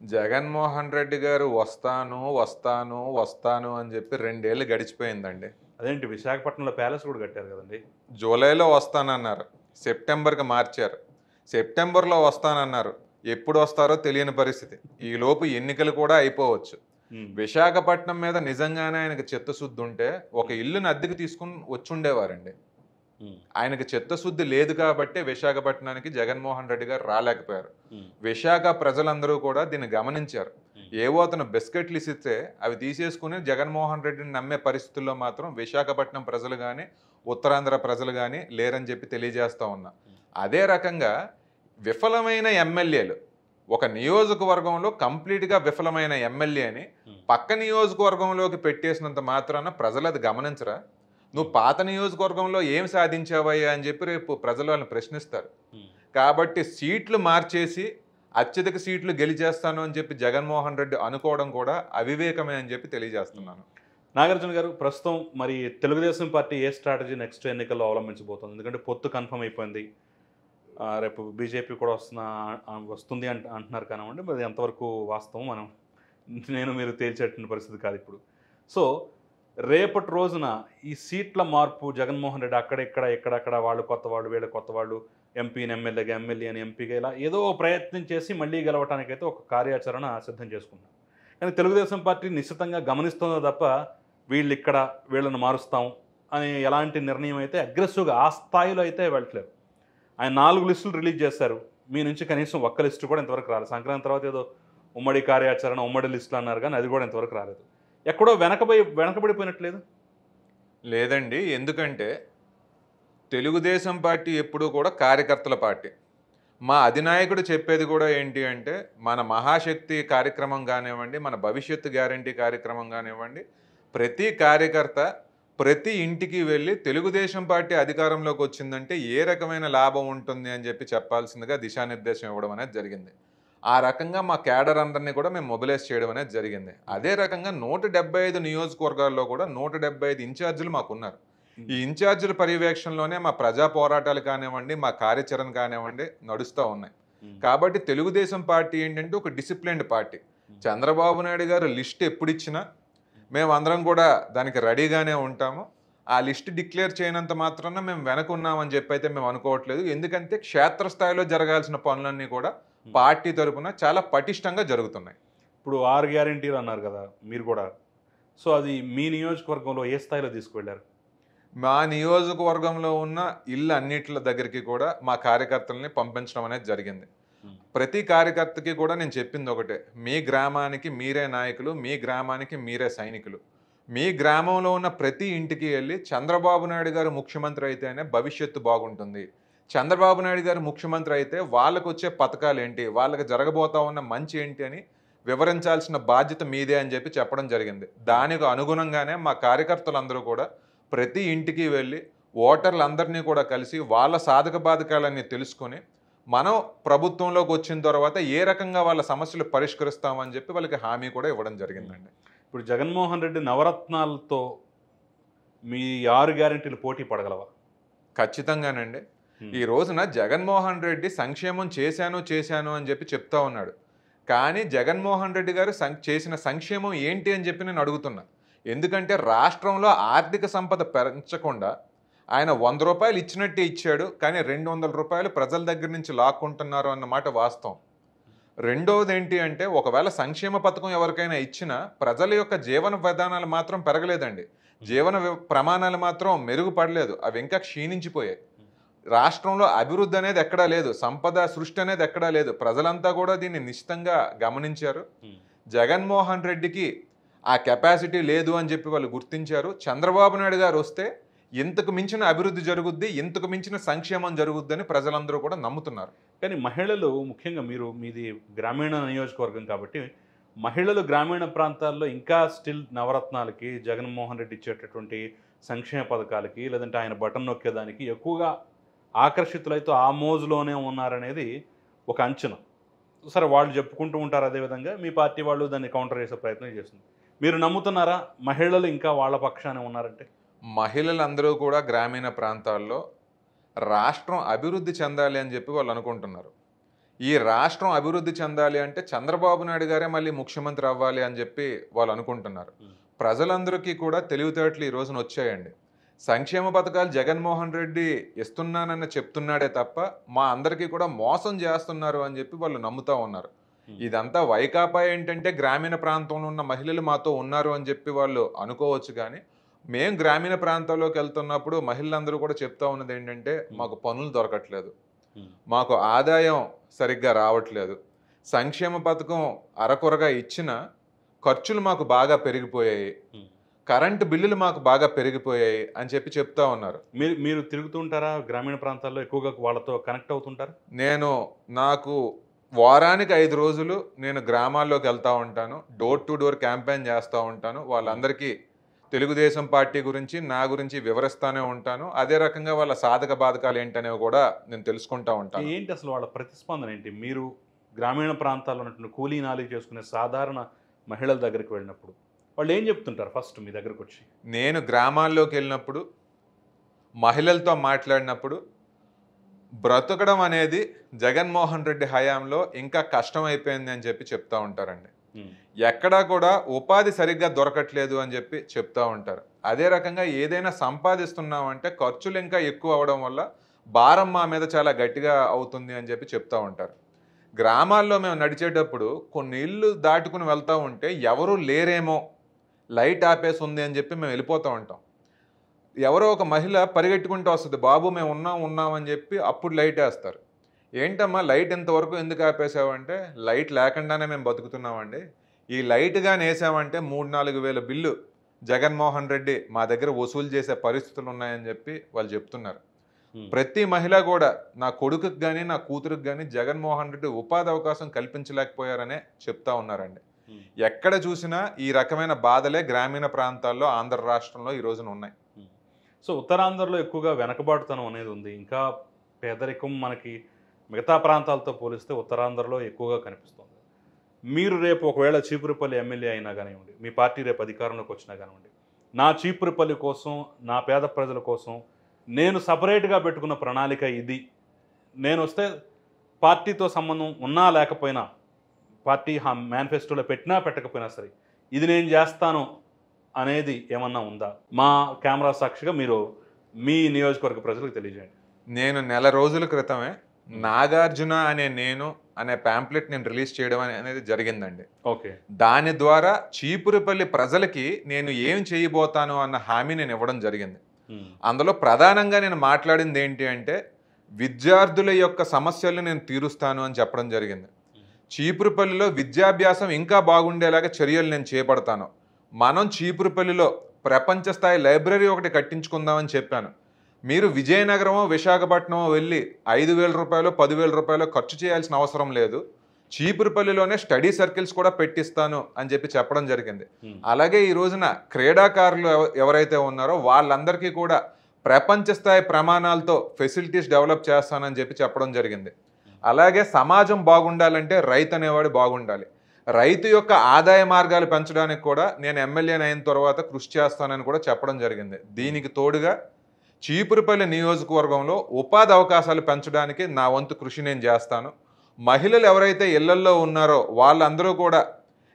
జగన్మోహన్ రెడ్డి గారు వస్తాను వస్తాను వస్తాను అని చెప్పి 2 ఏళ్ళు గడిచిపోయిందండి. అదేంటి, విశాఖపట్నంలో ప్యాలెస్ కూడా కట్టారు కదండి. జూలైలో వస్తానన్నారు, సెప్టెంబర్కి మార్చారు, సెప్టెంబర్లో వస్తానన్నారు, ఎప్పుడు వస్తారో తెలియని పరిస్థితి. ఈ లోపు ఎన్నికలు కూడా అయిపోవచ్చు. విశాఖపట్నం మీద నిజంగానే ఆయనకు చిత్తశుద్ధి ఉంటే ఒక ఇల్లుని అద్దెకి తీసుకుని వచ్చుండేవారండి. ఆయనకు చిత్తశుద్ధి లేదు కాబట్టి విశాఖపట్నానికి జగన్మోహన్ రెడ్డి గారు రాలేకపోయారు. విశాఖ ప్రజలందరూ కూడా దీన్ని గమనించారు. ఏవో అతను బిస్కెట్లు ఇస్తే అవి తీసేసుకుని జగన్మోహన్ రెడ్డిని నమ్మే పరిస్థితుల్లో మాత్రం విశాఖపట్నం ప్రజలు కానీ ఉత్తరాంధ్ర ప్రజలు కానీ లేరని చెప్పి తెలియజేస్తా ఉన్నా. అదే రకంగా విఫలమైన ఎమ్మెల్యేలు, ఒక నియోజకవర్గంలో కంప్లీట్గా విఫలమైన ఎమ్మెల్యేని పక్క నియోజకవర్గంలోకి పెట్టేసినంత మాత్రాన ప్రజలు అది గమనించరా? నువ్వు పాత నియోజకవర్గంలో ఏం సాధించావయ్యా అని చెప్పి రేపు ప్రజలు వాళ్ళని ప్రశ్నిస్తారు. కాబట్టి సీట్లు మార్చేసి అత్యధిక సీట్లు గెలిచేస్తాను అని చెప్పి జగన్మోహన్ రెడ్డి అనుకోవడం కూడా అవివేకమే అని చెప్పి తెలియజేస్తున్నాను. నాగార్జున గారు, ప్రస్తుతం మరి తెలుగుదేశం పార్టీ ఏ స్ట్రాటజీ నెక్స్ట్ ఎన్నికల్లో అవలంబించబోతుంది? ఎందుకంటే పొత్తు కన్ఫర్మ్ అయిపోయింది, రేపు బీజేపీ కూడా వస్తుంది అంటున్నారు కానివ్వండి, మరి ఎంతవరకు వాస్తవం నేను మీరు తేల్చేటువంటి పరిస్థితి కాదు ఇప్పుడు. సో రేపటి రోజున ఈ సీట్ల మార్పు, జగన్మోహన్ రెడ్డి ఎక్కడెక్కడ వాళ్ళు కొత్త వాళ్ళు వీళ్ళు కొత్త వాళ్ళు, ఎంపీని ఎమ్మెల్యేగా, ఎమ్మెల్యే అని ఎంపీగా, ఇలా ఏదో ప్రయత్నం చేసి మళ్ళీ గెలవటానికైతే ఒక కార్యాచరణ సిద్ధం చేసుకున్నాం. కానీ తెలుగుదేశం పార్టీ నిశ్చితంగా గమనిస్తుందో తప్ప వీళ్ళని మారుస్తాం అని ఎలాంటి నిర్ణయం అయితే అగ్రెసివ్గా ఆ స్థాయిలో అయితే వెళ్ళట్లేదు. ఆయన 4 లిస్టులు రిలీజ్ చేశారు, మీ నుంచి కనీసం ఒక్క లిస్టు కూడా ఇంతవరకు రాలేదు. సంక్రాంతి తర్వాత ఏదో ఉమ్మడి కార్యాచరణ, ఉమ్మడి లిస్టులు అన్నారు కానీ అది కూడా ఇంతవరకు రాలేదు. ఎక్కడో వెనకబడిపోయినట్లేదు. లేదండి, ఎందుకంటే తెలుగుదేశం పార్టీ ఎప్పుడూ కూడా కార్యకర్తల పార్టీ. మా అధినాయకుడు చెప్పేది కూడా ఏంటి అంటే, మన మహాశక్తి కార్యక్రమం కానివ్వండి, మన భవిష్యత్తు గ్యారంటీ కార్యక్రమం కానివ్వండి, ప్రతి కార్యకర్త ప్రతి ఇంటికి వెళ్ళి తెలుగుదేశం పార్టీ అధికారంలోకి వచ్చిందంటే ఏ రకమైన లాభం ఉంటుంది అని చెప్పి చెప్పాల్సిందిగా దిశానిర్దేశం ఇవ్వడం అనేది జరిగింది. ఆ రకంగా మా క్యాడర్ అందరినీ కూడా మేము మొబిలైజ్ చేయడం అనేది జరిగింది. అదే రకంగా 175 నియోజకవర్గాల్లో కూడా 175 ఇన్ఛార్జీలు మాకున్నారు. ఈ ఇన్ఛార్జీల పర్యవేక్షణలోనే మా ప్రజా పోరాటాలు కానివ్వండి, మా కార్యాచరణ కానివ్వండి నడుస్తూ ఉన్నాయి. కాబట్టి తెలుగుదేశం పార్టీ ఏంటంటే ఒక డిసిప్లిన్డ్ పార్టీ. చంద్రబాబు నాయుడు గారు లిస్ట్ ఎప్పుడు ఇచ్చినా మేమందరం కూడా దానికి రెడీగానే ఉంటాము. ఆ లిస్ట్ డిక్లేర్ చేయనంత మాత్రాన మేము వెనకున్నామని చెప్పి అయితే మేము అనుకోవట్లేదు. ఎందుకంటే క్షేత్రస్థాయిలో జరగాల్సిన పనులన్నీ కూడా పార్టీ తరపున చాలా పటిష్టంగా జరుగుతున్నాయి. ఇప్పుడు 6 గ్యారెంటీలు అన్నారు కదా మీరు కూడా. సో అది మీ నియోజకవర్గంలో ఏ స్థాయిలో తీసుకువెళ్ళారు? మా నియోజకవర్గంలో ఉన్న ఇళ్ళు అన్నిట్ల దగ్గరికి కూడా మా కార్యకర్తల్ని పంపించడం అనేది జరిగింది. ప్రతి కార్యకర్తకి కూడా నేను చెప్పింది ఒకటే, మీ గ్రామానికి మీరే నాయకులు, మీ గ్రామానికి మీరే సైనికులు. మీ గ్రామంలో ఉన్న ప్రతి ఇంటికి వెళ్ళి చంద్రబాబు నాయుడు గారు ముఖ్యమంత్రి అయితేనే భవిష్యత్తు బాగుంటుంది, చంద్రబాబు నాయుడు గారు ముఖ్యమంత్రి అయితే వాళ్ళకు వచ్చే పథకాలు ఏంటి, వాళ్ళకి జరగబోతా ఉన్న మంచి ఏంటి అని వివరించాల్సిన బాధ్యత మీదే అని చెప్పి చెప్పడం జరిగింది. దానికి అనుగుణంగానే మా కార్యకర్తలందరూ కూడా ప్రతి ఇంటికి వెళ్ళి ఓటర్లందరినీ కూడా కలిసి వాళ్ళ సాధక బాధకాలన్నీ తెలుసుకొని మనం ప్రభుత్వంలోకి వచ్చిన తర్వాత ఏ రకంగా వాళ్ళ సమస్యలు పరిష్కరిస్తామని చెప్పి వాళ్ళకి హామీ కూడా ఇవ్వడం జరిగిందండి. ఇప్పుడు జగన్మోహన్ రెడ్డి నవరత్నాలతో మీ 6 గ్యారెంటీలు పోటీ పడగలవా? ఖచ్చితంగానండి. ఈ రోజున జగన్మోహన్ రెడ్డి సంక్షేమం చేశాను అని చెప్పి చెప్తా ఉన్నాడు. కానీ జగన్మోహన్ రెడ్డి గారు చేసిన సంక్షేమం ఏంటి అని చెప్పి నేను అడుగుతున్నా. ఎందుకంటే రాష్ట్రంలో ఆర్థిక సంపద పెంచకుండా ఆయన 100 రూపాయలు ఇచ్చినట్టే ఇచ్చాడు, కానీ 200 రూపాయలు ప్రజల దగ్గర నుంచి లాక్కుంటున్నారు అన్నమాట వాస్తవం. రెండవది ఏంటి అంటే, ఒకవేళ సంక్షేమ పథకం ఎవరికైనా ఇచ్చినా ప్రజల యొక్క జీవన విధానాలు మాత్రం పెరగలేదండి, జీవన ప్రమాణాలు మాత్రం మెరుగుపడలేదు, అవి ఇంకా క్షీణించిపోయాయి. రాష్ట్రంలో అభివృద్ధి అనేది ఎక్కడా లేదు, సంపద సృష్టి అనేది ఎక్కడా లేదు. ప్రజలంతా కూడా దీన్ని నిశ్చితంగా గమనించారు. జగన్మోహన్ రెడ్డికి ఆ కెపాసిటీ లేదు అని చెప్పి వాళ్ళు గుర్తించారు. చంద్రబాబు నాయుడు గారు వస్తే ఇంతకు మించిన అభివృద్ధి జరుగుద్ది, ఇంతకు మించిన సంక్షేమం జరుగుద్దని ప్రజలందరూ కూడా నమ్ముతున్నారు. కానీ మహిళలు ముఖ్యంగా మీది గ్రామీణ నియోజకవర్గం కాబట్టి మహిళలు గ్రామీణ ప్రాంతాల్లో ఇంకా స్టిల్ నవరత్నాలకి, జగన్మోహన్ రెడ్డి ఇచ్చేటటువంటి సంక్షేమ పథకాలకి, లేదంటే ఆయన బటన్ నొక్కేదానికి ఎక్కువగా ఆకర్షితులైతే ఆ మోజులోనే ఉన్నారనేది ఒక అంచనా. సరే, వాళ్ళు చెప్పుకుంటూ ఉంటారు. అదేవిధంగా మీ పార్టీ వాళ్ళు దాన్ని కౌంటర్ చేసే ప్రయత్నం చేస్తుంది. మీరు నమ్ముతున్నారా మహిళలు ఇంకా వాళ్ళ పక్షానే ఉన్నారంటే? మహిళలందరూ కూడా గ్రామీణ ప్రాంతాల్లో రాష్ట్రం అభివృద్ధి చెందాలి అని చెప్పి వాళ్ళు అనుకుంటున్నారు. ఈ రాష్ట్రం అభివృద్ధి చెందాలి అంటే చంద్రబాబు నాయుడు గారే మళ్ళీ ముఖ్యమంత్రి అవ్వాలి అని చెప్పి వాళ్ళు అనుకుంటున్నారు. ప్రజలందరికీ కూడా తెలివితేటలు ఈ రోజున వచ్చాయండి. సంక్షేమ పథకాలు జగన్మోహన్ రెడ్డి ఇస్తున్నానని చెప్తున్నాడే తప్ప మా అందరికీ కూడా మోసం చేస్తున్నారు అని చెప్పి వాళ్ళు నమ్ముతూ ఉన్నారు. ఇదంతా వైకాపా ఏంటంటే గ్రామీణ ప్రాంతంలో ఉన్న మహిళలు మాతో ఉన్నారు అని చెప్పి వాళ్ళు అనుకోవచ్చు. కానీ మేము గ్రామీణ ప్రాంతాల్లోకి వెళ్తున్నప్పుడు మహిళలందరూ కూడా చెప్తా ఉన్నది ఏంటంటే, మాకు పనులు దొరకట్లేదు, మాకు ఆదాయం సరిగ్గా రావట్లేదు, సంక్షేమ పథకం అరకొరగా ఇచ్చిన ఖర్చులు మాకు బాగా పెరిగిపోయాయి, కరెంటు బిల్లులు మాకు బాగా పెరిగిపోయాయి అని చెప్పి చెప్తా ఉన్నారు. మీరు తిరుగుతుంటారా గ్రామీణ ప్రాంతాల్లో? ఎక్కువగా వాళ్ళతో కనెక్ట్ అవుతుంటారా? నాకు వారానికి 5 రోజులు నేను గ్రామాల్లోకి వెళ్తూ ఉంటాను, డోర్ టు డోర్ క్యాంపెయిన్ చేస్తూ ఉంటాను. వాళ్ళందరికీ తెలుగుదేశం పార్టీ గురించి, నా గురించి వివరిస్తూనే ఉంటాను. అదే రకంగా వాళ్ళ సాధక బాధకాలు ఏంటనేవి కూడా నేను తెలుసుకుంటూ ఉంటాను. ఏంటి అసలు వాళ్ళ ప్రతిస్పందన ఏంటి? మీరు గ్రామీణ ప్రాంతాల్లో ఉన్నటువంటి కూలీ నాలి చేసుకునే సాధారణ మహిళల దగ్గరికి వెళ్ళినప్పుడు వాళ్ళు ఏం చెప్తుంటారు ఫస్ట్ మీ దగ్గరకు వచ్చి? నేను గ్రామాల్లోకి వెళ్ళినప్పుడు, మహిళలతో మాట్లాడినప్పుడు, బ్రతకడం అనేది జగన్మోహన్ రెడ్డి హయాంలో ఇంకా కష్టమైపోయింది అని చెప్పి చెప్తా ఉంటారండి. ఎక్కడా కూడా ఉపాధి సరిగ్గా దొరకట్లేదు అని చెప్పి చెప్తా ఉంటారు. అదే రకంగా ఏదైనా సంపాదిస్తున్నామంటే ఖర్చులు ఇంకా ఎక్కువ అవడం వల్ల భారం మా మీద చాలా గట్టిగా అవుతుంది అని చెప్పి చెప్తా ఉంటారు. గ్రామాల్లో మేము నడిచేటప్పుడు కొన్ని ఇళ్ళు దాటుకుని వెళ్తూ ఉంటే ఎవరు లేరేమో, లైట్ ఆపేసి ఉంది అని చెప్పి మేము వెళ్ళిపోతూ ఉంటాం. ఎవరో ఒక మహిళ పరిగెట్టుకుంటూ వస్తుంది, బాబు మేము ఉన్నాం అని చెప్పి అప్పుడు లైట్ వేస్తారు. ఏంటమ్మా లైట్ ఇంతవరకు ఎందుకు ఆపేసావంటే, లైట్ లేకుండానే మేము బతుకుతున్నామండి, ఈ లైట్గా నేసామంటే 3-4 వేల బిల్లు జగన్మోహన్ రెడ్డి మా దగ్గర వసూలు చేసే పరిస్థితులు ఉన్నాయని చెప్పి వాళ్ళు చెప్తున్నారు. ప్రతి మహిళ కూడా నా కొడుకుకి కానీ నా కూతురికి కానీ జగన్మోహన్ రెడ్డి ఉపాధి అవకాశం కల్పించలేకపోయారనే చెప్తా ఉన్నారండి. ఎక్కడ చూసినా ఈ రకమైన బాధలే గ్రామీణ ప్రాంతాల్లో ఆంధ్ర రాష్ట్రంలో ఈ రోజున ఉన్నాయి. సో ఉత్తరాంధ్రలో ఎక్కువగా వెనకబాటుతనం అనేది ఉంది. ఇంకా పేదరికం మనకి మిగతా ప్రాంతాలతో పోలిస్తే ఉత్తరాంధ్రలో ఎక్కువగా కనిపిస్తుంది. మీరు రేపు ఒకవేళ చీపురుపల్లి ఎమ్మెల్యే అయినా కానివ్వండి, మీ పార్టీ రేపు అధికారంలోకి వచ్చినా కానివ్వండి, నా చీపురుపల్లి కోసం, నా పేద ప్రజల కోసం నేను సపరేట్గా పెట్టుకున్న ప్రణాళిక ఇది, నేను వస్తే పార్టీతో సంబంధం ఉన్నా లేకపోయినా, పార్టీ మేనిఫెస్టోలో పెట్టినా పెట్టకపోయినా సరే ఇది నేను చేస్తాను అనేది ఏమన్నా ఉందా? మా కెమెరా సాక్షిగా మీరు మీ నియోజకవర్గ ప్రజలకు తెలియజేయండి. నేను నెల రోజుల క్రితమే నాగార్జున అనే ప్యాంప్లెట్ నేను రిలీజ్ చేయడం అనేది జరిగిందండి. ఓకే. దాని ద్వారా చీపురుపల్లి ప్రజలకి నేను ఏం చేయబోతాను అన్న హామీ నేను ఇవ్వడం జరిగింది. అందులో ప్రధానంగా నేను మాట్లాడింది ఏంటి అంటే విద్యార్థుల యొక్క సమస్యలు నేను తీరుస్తాను అని చెప్పడం జరిగింది. చీపురుపల్లిలో విద్యాభ్యాసం ఇంకా బాగుండేలాగా చర్యలు నేను చేపడతాను. మనం చీపురుపల్లిలో ప్రపంచ స్థాయి లైబ్రరీ ఒకటి కట్టించుకుందామని చెప్పాను. మీరు విజయనగరమో విశాఖపట్నమో వెళ్ళి 5,000 రూపాయలు 10,000 రూపాయలు ఖర్చు చేయాల్సిన అవసరం లేదు. చీపురుపల్లిలోనే స్టడీ సర్కిల్స్ కూడా పెట్టిస్తాను అని చెప్పడం జరిగింది. అలాగే ఈ రోజున క్రీడాకారులు ఎవరైతే ఉన్నారో వాళ్ళందరికీ కూడా ప్రపంచ స్థాయి ప్రమాణాలతో ఫెసిలిటీస్ డెవలప్ చేస్తానని చెప్పడం జరిగింది. అలాగే సమాజం బాగుండాలంటే రైతు అనేవాడు బాగుండాలి. రైతు యొక్క ఆదాయ మార్గాలు పెంచడానికి కూడా నేను ఎమ్మెల్యేని అయిన తర్వాత కృషి చేస్తానని కూడా చెప్పడం జరిగింది. దీనికి తోడుగా చీపురుపల్లి నియోజకవర్గంలో ఉపాధి అవకాశాలు పెంచడానికి నా వంతు కృషి నేను చేస్తాను. మహిళలు ఎవరైతే ఇళ్లల్లో ఉన్నారో వాళ్ళందరూ కూడా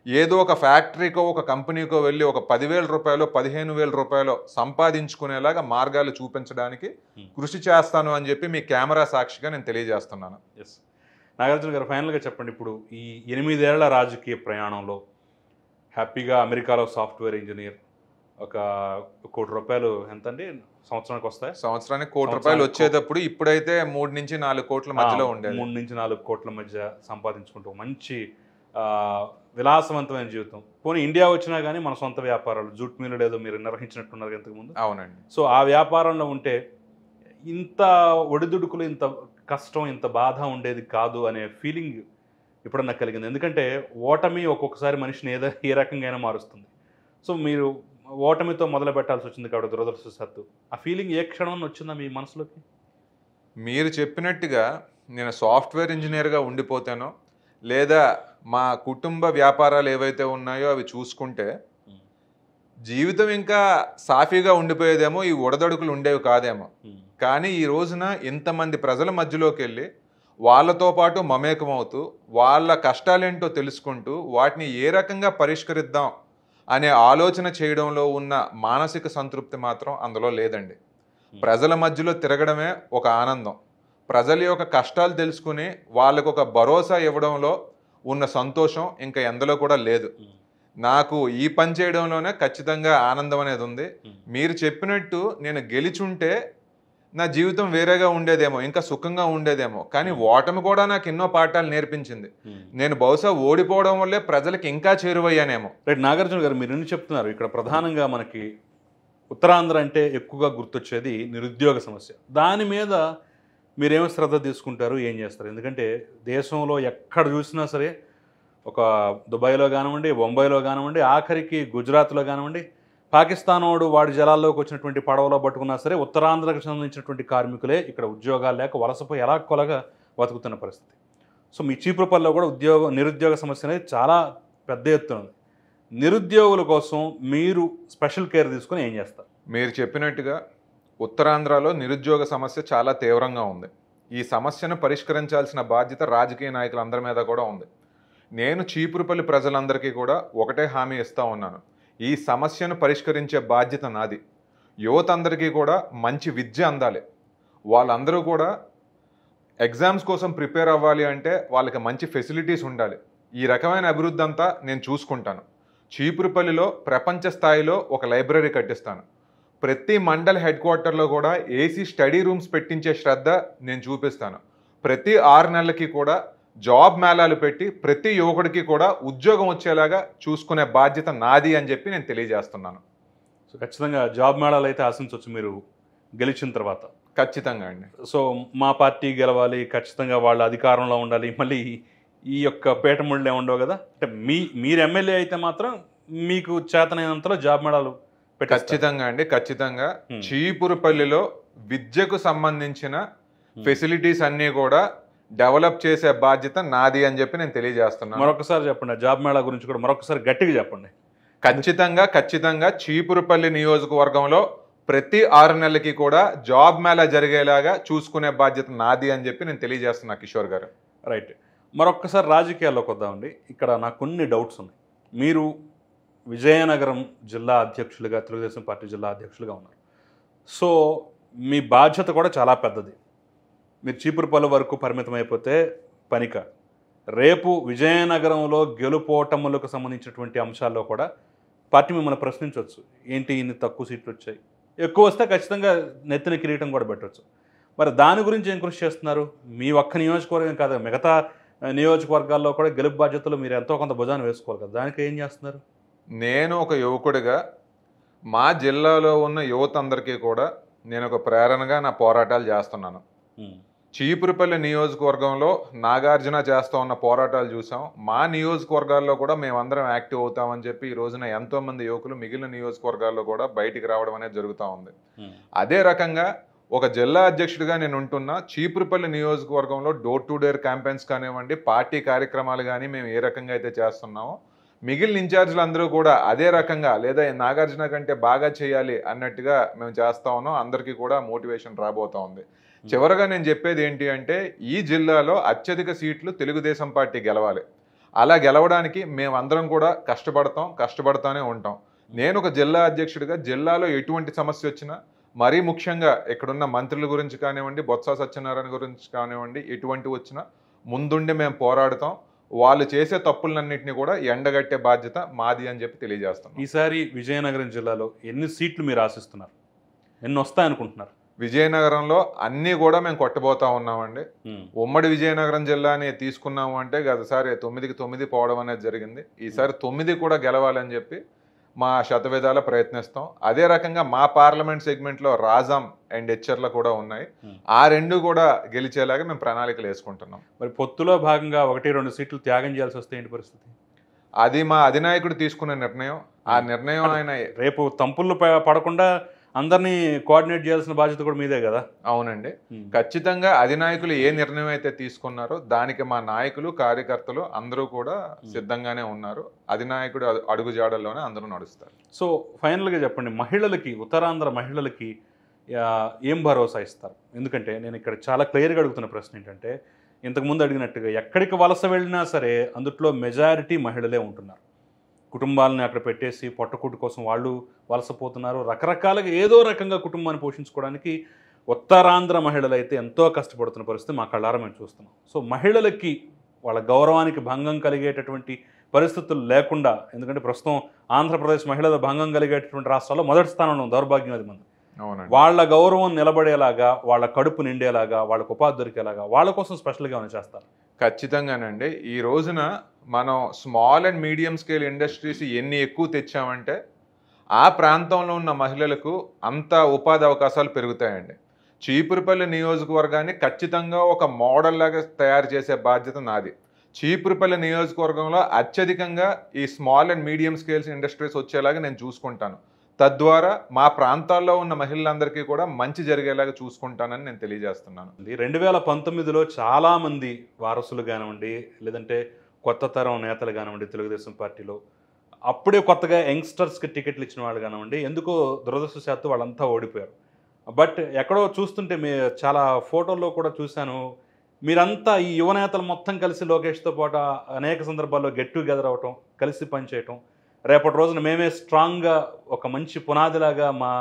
ఏదో ఒక ఫ్యాక్టరీకో ఒక కంపెనీకో వెళ్ళి ఒక 10,000 రూపాయలు 15,000 రూపాయలు సంపాదించుకునేలాగా మార్గాలు చూపించడానికి కృషి చేస్తాను అని చెప్పి మీ కెమెరా సాక్షిగా నేను తెలియజేస్తున్నాను. ఎస్ నాగార్జున గారు, ఫైనల్గా చెప్పండి, ఇప్పుడు ఈ 8 ఏళ్ల రాజకీయ ప్రయాణంలో హ్యాపీగా అమెరికాలో సాఫ్ట్వేర్ ఇంజనీర్, ఒక ₹1 కోటి ఎంతండి సంవత్సరానికి వస్తాయి? సంవత్సరానికి ₹1 కోటి వచ్చేటప్పుడు ఇప్పుడైతే 3 నుంచి 4 కోట్ల మధ్యలో ఉండేది. 3 నుంచి 4 కోట్ల మధ్య సంపాదించుకుంటూ మంచి విలాసవంతమైన జీవితం. పోనీ ఇండియా వచ్చినా కానీ మన సొంత వ్యాపారాలు, జూట్ మిల్లు ఏదో మీరు నిర్వహించినట్టున్నారు ఇంతకుముందు. అవునండి. సో ఆ వ్యాపారంలో ఉంటే ఇంత ఒడిదుడుకులు, ఇంత కష్టం, ఇంత బాధ ఉండేది కాదు అనే ఫీలింగ్ ఎప్పుడన్నా కలిగింది? ఎందుకంటే ఓటమి ఒక్కొక్కసారి మనిషిని ఏ రకంగా అయినా మారుస్తుంది. సో మీరు ఓటమితో మొదలు పెట్టాల్సి వచ్చింది కాబట్టి దురదృష్టవశాత్తు ఆ ఫీలింగ్ ఏ క్షణం వచ్చిందా మీ మనసులోకి? మీరు చెప్పినట్టుగా నేను సాఫ్ట్వేర్ ఇంజనీర్గా ఉండిపోతానో లేదా మా కుటుంబ వ్యాపారాలు ఏవైతే ఉన్నాయో అవి చూసుకుంటే జీవితం ఇంకా సాఫీగా ఉండిపోయేదేమో, ఈ ఒడదడుకులు ఉండేవి కాదేమో. కానీ ఈ రోజున ఇంతమంది ప్రజల మధ్యలోకి వెళ్ళి వాళ్ళతో పాటు మమేకమవుతూ వాళ్ళ కష్టాలేంటో తెలుసుకుంటూ వాటిని ఏ రకంగా పరిష్కరిద్దాం అనే ఆలోచన చేయడంలో ఉన్న మానసిక సంతృప్తి మాత్రం అందులో లేదండి. ప్రజల మధ్యలో తిరగడమే ఒక ఆనందం. ప్రజల యొక్క కష్టాలు తెలుసుకుని వాళ్ళకు ఒక భరోసా ఇవ్వడంలో ఉన్న సంతోషం ఇంకా ఎందులో కూడా లేదు. నాకు ఈ పని చేయడంలోనే ఖచ్చితంగా ఆనందం అనేది ఉంది. మీరు చెప్పినట్టు నేను గెలిచుంటే నా జీవితం వేరేగా ఉండేదేమో, ఇంకా సుఖంగా ఉండేదేమో. కానీ ఓటమి కూడా నాకు ఎన్నో పాఠాలు నేర్పించింది. నేను బహుశా ఓడిపోవడం వల్లే ప్రజలకు ఇంకా చేరువయ్యానేమో. రైట్ నాగార్జున గారు, మీరు ఎన్ని చెప్తున్నారు, ఇక్కడ ప్రధానంగా మనకి ఉత్తరాంధ్ర అంటే ఎక్కువగా గుర్తొచ్చేది నిరుద్యోగ సమస్య. దాని మీద మీరేమో శ్రద్ధ తీసుకుంటారు, ఏం చేస్తారు? ఎందుకంటే దేశంలో ఎక్కడ చూసినా సరే, ఒక దుబాయ్లో కానివ్వండి, బొంబాయిలో కానివ్వండి, ఆఖరికి గుజరాత్లో కానివ్వండి, పాకిస్తాన్ వాడి జలాల్లోకి వచ్చినటువంటి పడవలో పట్టుకున్నా సరే ఉత్తరాంధ్రకు సంబంధించినటువంటి కార్మికులే ఇక్కడ ఉద్యోగాలు లేక వలసపోయి ఎలా కొలగా బతుకుతున్న పరిస్థితి. సో మీ చీపురుపల్లిలో కూడా నిరుద్యోగ సమస్య అనేది చాలా పెద్ద ఎత్తున ఉంది. నిరుద్యోగుల కోసం మీరు స్పెషల్ కేర్ తీసుకొని ఏం చేస్తారు? మీరు చెప్పినట్టుగా ఉత్తరాంధ్రలో నిరుద్యోగ సమస్య చాలా తీవ్రంగా ఉంది. ఈ సమస్యను పరిష్కరించాల్సిన బాధ్యత రాజకీయ నాయకులందరి మీద కూడా ఉంది. నేను చీపురుపల్లి ప్రజలందరికీ కూడా ఒకటే హామీ ఇస్తూ ఉన్నాను, ఈ సమస్యను పరిష్కరించే బాధ్యత నాది. యువత అందరికీ కూడా మంచి విద్య అందాలి. వాళ్ళందరూ కూడా ఎగ్జామ్స్ కోసం ప్రిపేర్ అవ్వాలి అంటే వాళ్ళకి మంచి ఫెసిలిటీస్ ఉండాలి. ఈ రకమైన అభివృద్ధి అంతా నేను చూసుకుంటాను. చీపురుపల్లిలో ప్రపంచ స్థాయిలో ఒక లైబ్రరీ కట్టిస్తాను. ప్రతి మండల్ హెడ్ క్వార్టర్లో కూడా ఏసీ స్టడీ రూమ్స్ పెట్టించే శ్రద్ధ నేను చూపిస్తాను. ప్రతి 6 నెలలకి కూడా జాబ్ మేళాలు పెట్టి ప్రతి యువకుడికి కూడా ఉద్యోగం వచ్చేలాగా చూసుకునే బాధ్యత నాది అని చెప్పి నేను తెలియజేస్తున్నాను. సో ఖచ్చితంగా జాబ్ మేళాలు అయితే ఆశించవచ్చు మీరు గెలిచిన తర్వాత. ఖచ్చితంగా అండి. సో మా పార్టీ గెలవాలి, ఖచ్చితంగా వాళ్ళ అధికారంలో ఉండాలి, మళ్ళీ ఈ యొక్క పీఠముళ్ళే ఉండవు కదా. అంటే మీరు ఎమ్మెల్యే అయితే మాత్రం మీకు చేతనైనంతలో జాబ్ మేళాలు పెట్టేస్తారు. ఖచ్చితంగా అండి, ఖచ్చితంగా. చీపురుపల్లిలో విద్యకు సంబంధించిన ఫెసిలిటీస్ అన్నీ కూడా డెవలప్ చేసే బాధ్యత నాది అని చెప్పి నేను తెలియజేస్తున్నాను. మరొకసారి చెప్పండి, జాబ్ మేళా గురించి కూడా మరొకసారి గట్టిగా చెప్పండి. ఖచ్చితంగా చీపురుపల్లి నియోజకవర్గంలో ప్రతి 6 నెలలకి కూడా జాబ్ మేళా జరిగేలాగా చూసుకునే బాధ్యత నాది అని చెప్పి నేను తెలియజేస్తున్నా కిషోర్ గారు. రైట్. మరొక్కసారి రాజకీయాల్లోకి వద్దామండి. ఇక్కడ నాకు కొన్ని డౌట్స్ ఉన్నాయి. మీరు విజయనగరం జిల్లా అధ్యక్షులుగా, తెలుగుదేశం పార్టీ జిల్లా అధ్యక్షులుగా ఉన్నారు. సో మీ బాధ్యత కూడా చాలా పెద్దది. మీరు చీపురుపల్లి వరకు పరిమితం అయిపోతే పనిక, రేపు విజయనగరంలో గెలుపోటములకు సంబంధించినటువంటి అంశాల్లో కూడా పార్టీ మిమ్మల్ని ప్రశ్నించవచ్చు. ఏంటి ఇన్ని తక్కువ సీట్లు వచ్చాయి, ఎక్కువ వస్తే ఖచ్చితంగా నెత్తిన కిరీటం కూడా పెట్టవచ్చు. మరి దాని గురించి ఏం కృషి చేస్తున్నారు? మీ ఒక్క నియోజకవర్గం కాదు, మిగతా నియోజకవర్గాల్లో కూడా గెలుపు బాధ్యతలు మీరు ఎంతో కొంత భుజాన్ని వేసుకోవాలి కదా, దానికి ఏం చేస్తున్నారు? నేను ఒక యువకుడిగా మా జిల్లాలో ఉన్న యువత అందరికీ కూడా నేను ఒక ప్రేరణగా నా పోరాటాలు చేస్తున్నాను. చీపురుపల్లి నియోజకవర్గంలో నాగార్జున చేస్తూ ఉన్న పోరాటాలు చూసాం. మా నియోజకవర్గాల్లో కూడా మేమందరం యాక్టివ్ అవుతామని చెప్పి ఈ రోజున ఎంతోమంది యువకులు మిగిలిన నియోజకవర్గాల్లో కూడా బయటికి రావడం అనేది జరుగుతూ ఉంది. అదే రకంగా ఒక జిల్లా అధ్యక్షుడిగా నేను ఉంటున్నా చీపురుపల్లి నియోజకవర్గంలో డోర్ టు డోర్ క్యాంపెయిన్స్ కానివ్వండి, పార్టీ కార్యక్రమాలు కానీ మేము ఏ రకంగా అయితే చేస్తున్నామో మిగిలిన ఇన్ఛార్జీలు అందరూ కూడా అదే రకంగా లేదా నాగార్జున కంటే బాగా చేయాలి అన్నట్టుగా మేము చేస్తా ఉన్నాం. అందరికీ కూడా మోటివేషన్ రాబోతా ఉంది. చివరగా నేను చెప్పేది ఏంటి అంటే, ఈ జిల్లాలో అత్యధిక సీట్లు తెలుగుదేశం పార్టీ గెలవాలి. అలా గెలవడానికి మేమందరం కూడా కష్టపడతానే ఉంటాం. నేను ఒక జిల్లా అధ్యక్షుడిగా జిల్లాలో ఎటువంటి సమస్య వచ్చినా, మరీ ముఖ్యంగా ఇక్కడున్న మంత్రుల గురించి కానివ్వండి, బొత్స సత్యనారాయణ గురించి కానివ్వండి, ఎటువంటి వచ్చినా ముందుండి మేము పోరాడుతాం. వాళ్ళు చేసే తప్పులన్నింటినీ కూడా ఎండగట్టే బాధ్యత మాది అని చెప్పి తెలియజేస్తాం. ఈసారి విజయనగరం జిల్లాలో ఎన్ని సీట్లు మీరు ఆశిస్తున్నారు? ఎన్ని వస్తాయనుకుంటున్నారు? విజయనగరంలో అన్నీ కూడా మేము కొట్టబోతా ఉన్నామండి. ఉమ్మడి విజయనగరం జిల్లాని తీసుకున్నాము అంటే గతసారి 9కి 9 పోవడం అనేది జరిగింది. ఈసారి 9 కూడా గెలవాలని చెప్పి మా శతవిధాల ప్రయత్నిస్తాం. అదే రకంగా మా పార్లమెంట్ సెగ్మెంట్లో రాజాం అండ్ హెచ్చర్ల కూడా ఉన్నాయి. ఆ 2 కూడా గెలిచేలాగా మేము ప్రణాళికలు వేసుకుంటున్నాం. మరి పొత్తులో భాగంగా 1-2 సీట్లు త్యాగం చేయాల్సి వస్తే ఏంటి పరిస్థితి? అది మా అధినాయకుడు తీసుకున్న నిర్ణయం. ఆ నిర్ణయం ఆయన రేపు తంపుల్లో పడకుండా అందరినీ కోఆర్డినేట్ చేయాల్సిన బాధ్యత కూడా మీదే కదా. అవునండి, ఖచ్చితంగా అధినాయకులు ఏ నిర్ణయం అయితే తీసుకున్నారో దానికి మా నాయకులు, కార్యకర్తలు అందరూ కూడా సిద్ధంగానే ఉన్నారు. అధినాయకుడు అడుగుజాడల్లోనే అందరూ నడుస్తారు. సో ఫైనల్గా చెప్పండి, మహిళలకి, ఉత్తరాంధ్ర మహిళలకి ఏం భరోసా ఇస్తారు? ఎందుకంటే నేను ఇక్కడ చాలా క్లియర్గా అడుగుతున్న ప్రశ్న ఏంటంటే, ఇంతకుముందు అడిగినట్టుగా ఎక్కడికి వలస వెళ్ళినా సరే అందుట్లో మెజారిటీ మహిళలే ఉంటున్నారు. కుటుంబాలని అక్కడ పెట్టేసి పొట్టకూటి కోసం వాళ్ళు వలసపోతున్నారు. రకరకాలుగా ఏదో రకంగా కుటుంబాన్ని పోషించుకోవడానికి ఉత్తరాంధ్ర మహిళలు అయితే ఎంతో కష్టపడుతున్న పరిస్థితి మా కళ్ళారా మేము చూస్తున్నాం. సో మహిళలకి వాళ్ళ గౌరవానికి భంగం కలిగేటటువంటి పరిస్థితులు లేకుండా, ఎందుకంటే ప్రస్తుతం ఆంధ్రప్రదేశ్ మహిళల భంగం కలిగేటటువంటి రాష్ట్రాల్లో మొదటి స్థానంలో దౌర్భాగ్యం అది మంది. వాళ్ళ గౌరవం నిలబడేలాగా, వాళ్ళ కడుపు నిండేలాగా, వాళ్ళకు ఉపాధి దొరికేలాగా వాళ్ళ కోసం స్పెషల్గా ఏమైనా చేస్తారు? ఖచ్చితంగానండి. ఈ రోజున మనం small and medium scale industries ఎన్ని ఎక్కువ తెచ్చామంటే ఆ ప్రాంతంలో ఉన్న మహిళలకు అంత ఉపాధి అవకాశాలు పెరుగుతాయండి. చీపురుపల్లి నియోజకవర్గాన్ని ఖచ్చితంగా ఒక మోడల్ లాగా తయారు చేసే బాధ్యత నాది. చీపురుపల్లి నియోజకవర్గంలో అత్యధికంగా ఈ small and medium scales industries వచ్చేలాగా నేను చూసుకుంటాను. తద్వారా మా ప్రాంతాల్లో ఉన్న మహిళలందరికీ కూడా మంచి జరిగేలాగా చూసుకుంటానని నేను తెలియజేస్తున్నాను. 2019లో చాలామంది వారసులు కానివ్వండి, లేదంటే కొత్త తరం నేతలు కానివ్వండి తెలుగుదేశం పార్టీలో, అప్పుడే కొత్తగా యంగ్స్టర్స్కి టికెట్లు ఇచ్చిన వాళ్ళు కానివ్వండి, ఎందుకో దురదృష్టవశాత్తు వాళ్ళంతా ఓడిపోయారు. బట్ ఎక్కడో చూస్తుంటే చాలా ఫోటోల్లో కూడా చూశాను, మీరంతా ఈ యువ నేతలు మొత్తం కలిసి లోకేష్తో పాటు అనేక సందర్భాల్లో గెట్ టుగెదర్ అవ్వటం, కలిసి పనిచేయటం, రేపటి రోజున మేమే స్ట్రాంగ్గా ఒక మంచి పునాదిలాగా మా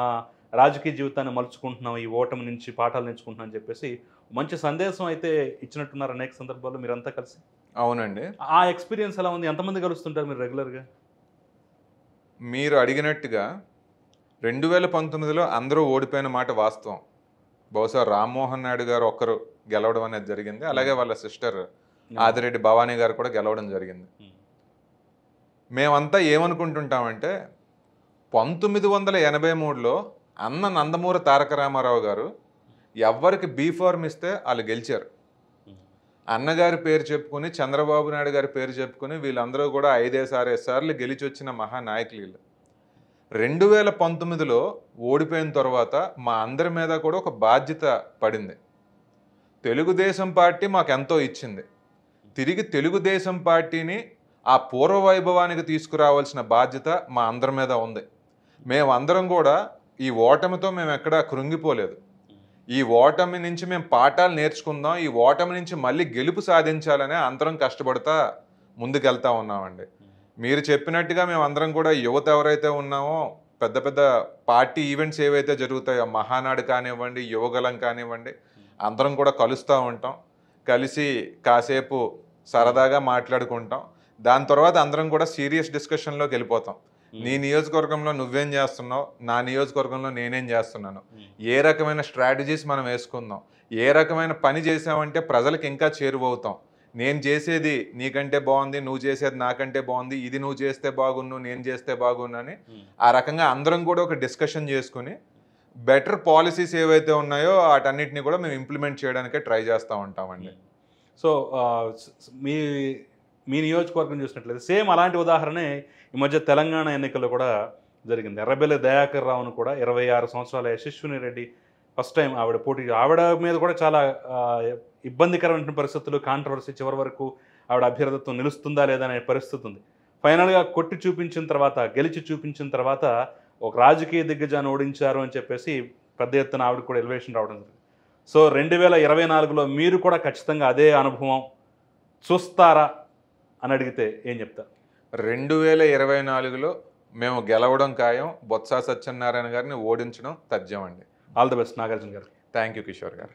రాజకీయ జీవితాన్ని మలుచుకుంటున్నాం, ఈ ఓటమి నుంచి పాఠాలు నేర్చుకుంటున్నాం అని చెప్పేసి మంచి సందేశం అయితే ఇచ్చినట్టున్నారు అనేక సందర్భాల్లో మీరంతా కలిసి. అవునండి. ఆ ఎక్స్పీరియన్స్ ఎలా ఉంది? ఎంతమంది కలుస్తుంటారు మీరు రెగ్యులర్గా? మీరు అడిగినట్టుగా 2019లో అందరూ ఓడిపోయిన మాట వాస్తవం. బహుశా రామ్మోహన్ నాయుడు గారు ఒక్కరు గెలవడం అనేది జరిగింది. అలాగే వాళ్ళ సిస్టర్ ఆదిరెడ్డి భవానీ గారు కూడా గెలవడం జరిగింది. మేమంతా ఏమనుకుంటుంటామంటే 1983లో అన్న నందమూరి తారక రామారావు గారు ఎవరికి బీఫార్మ్ ఇస్తే వాళ్ళు గెలిచారు. అన్నగారి పేరు చెప్పుకొని, చంద్రబాబు నాయుడు గారి పేరు చెప్పుకొని వీళ్ళందరూ కూడా 5-6 సార్లు గెలిచి వచ్చిన మహానాయకులు వీళ్ళు. 2019లో ఓడిపోయిన తర్వాత మా అందరి మీద కూడా ఒక బాధ్యత పడింది. తెలుగుదేశం పార్టీ మాకు ఎంతో ఇచ్చింది. తిరిగి తెలుగుదేశం పార్టీని ఆ పూర్వ వైభవానికి తీసుకురావాల్సిన బాధ్యత మా అందరి మీద ఉంది. మేమందరం కూడా ఈ ఓటమితో మేము ఎక్కడా కృంగిపోలేదు. ఈ ఓటమి నుంచి మేము పాఠాలు నేర్చుకుందాం, ఈ ఓటమి నుంచి మళ్ళీ గెలుపు సాధించాలనే అందరం కష్టపడతా ముందుకెళ్తా ఉన్నామండి. మీరు చెప్పినట్టుగా మేము అందరం కూడా యువత ఎవరైతే ఉన్నామో పెద్ద పెద్ద పార్టీ ఈవెంట్స్ ఏవైతే జరుగుతాయో, మహానాడు కానివ్వండి, యువగలం కానివ్వండి, అందరం కూడా కలుస్తూ ఉంటాం. కలిసి కాసేపు సరదాగా మాట్లాడుకుంటాం. దాని తర్వాత అందరం కూడా సీరియస్ డిస్కషన్లోకి వెళ్ళిపోతాం. నీ నియోజకవర్గంలో నువ్వేం చేస్తున్నావు, నా నియోజకవర్గంలో నేనేం చేస్తున్నాను, ఏ రకమైన స్ట్రాటజీస్ మనం వేసుకుందాం, ఏ రకమైన పని చేసామంటే ప్రజలకు ఇంకా చేరువవుతాం. నేను చేసేది నీకంటే బాగుంది, నువ్వు చేసేది నాకంటే బాగుంది, ఇది నువ్వు చేస్తే బాగున్ను, నేను చేస్తే బాగున్ను అని ఆ రకంగా అందరం కూడా ఒక డిస్కషన్ చేసుకుని బెటర్ పాలసీస్ ఏవైతే ఉన్నాయో వాటన్నిటిని కూడా మేము ఇంప్లిమెంట్ చేయడానికే ట్రై చేస్తూ ఉంటామండి. సో మీ మీ నియోజకవర్గం చూసినట్లయితే సేమ్ అలాంటి ఉదాహరణే ఈ మధ్య తెలంగాణ ఎన్నికల్లో కూడా జరిగింది. ఎర్రబెల్లి దయాకర్ రావును కూడా 26 సంవత్సరాల యశస్విని రెడ్డి ఫస్ట్ టైం ఆవిడ పోటీ, ఆవిడ మీద కూడా చాలా ఇబ్బందికరమైన పరిస్థితులు, కాంట్రవర్సీ, చివరి వరకు ఆవిడ అభ్యర్థిత్వం నిలుస్తుందా లేదా అనే పరిస్థితి ఉంది. ఫైనల్గా కొట్టి చూపించిన తర్వాత, గెలిచి చూపించిన తర్వాత ఒక రాజకీయ దిగ్గజాన్ని ఓడించారు అని చెప్పేసి పెద్ద ఎత్తున ఆవిడ కూడా ఎలివేషన్ రావడం జరిగింది. సో 2024లో మీరు కూడా ఖచ్చితంగా అదే అనుభవం చూస్తారా అని అడిగితే ఏం చెప్తారు? 2024లో మేము గెలవడం ఖాయం. బొత్స సత్యనారాయణ గారిని ఓడించడం తథ్యం అండి. ఆల్ ది బెస్ట్ నాగార్జున గారు. థ్యాంక్ యూ కిషోర్ గారు.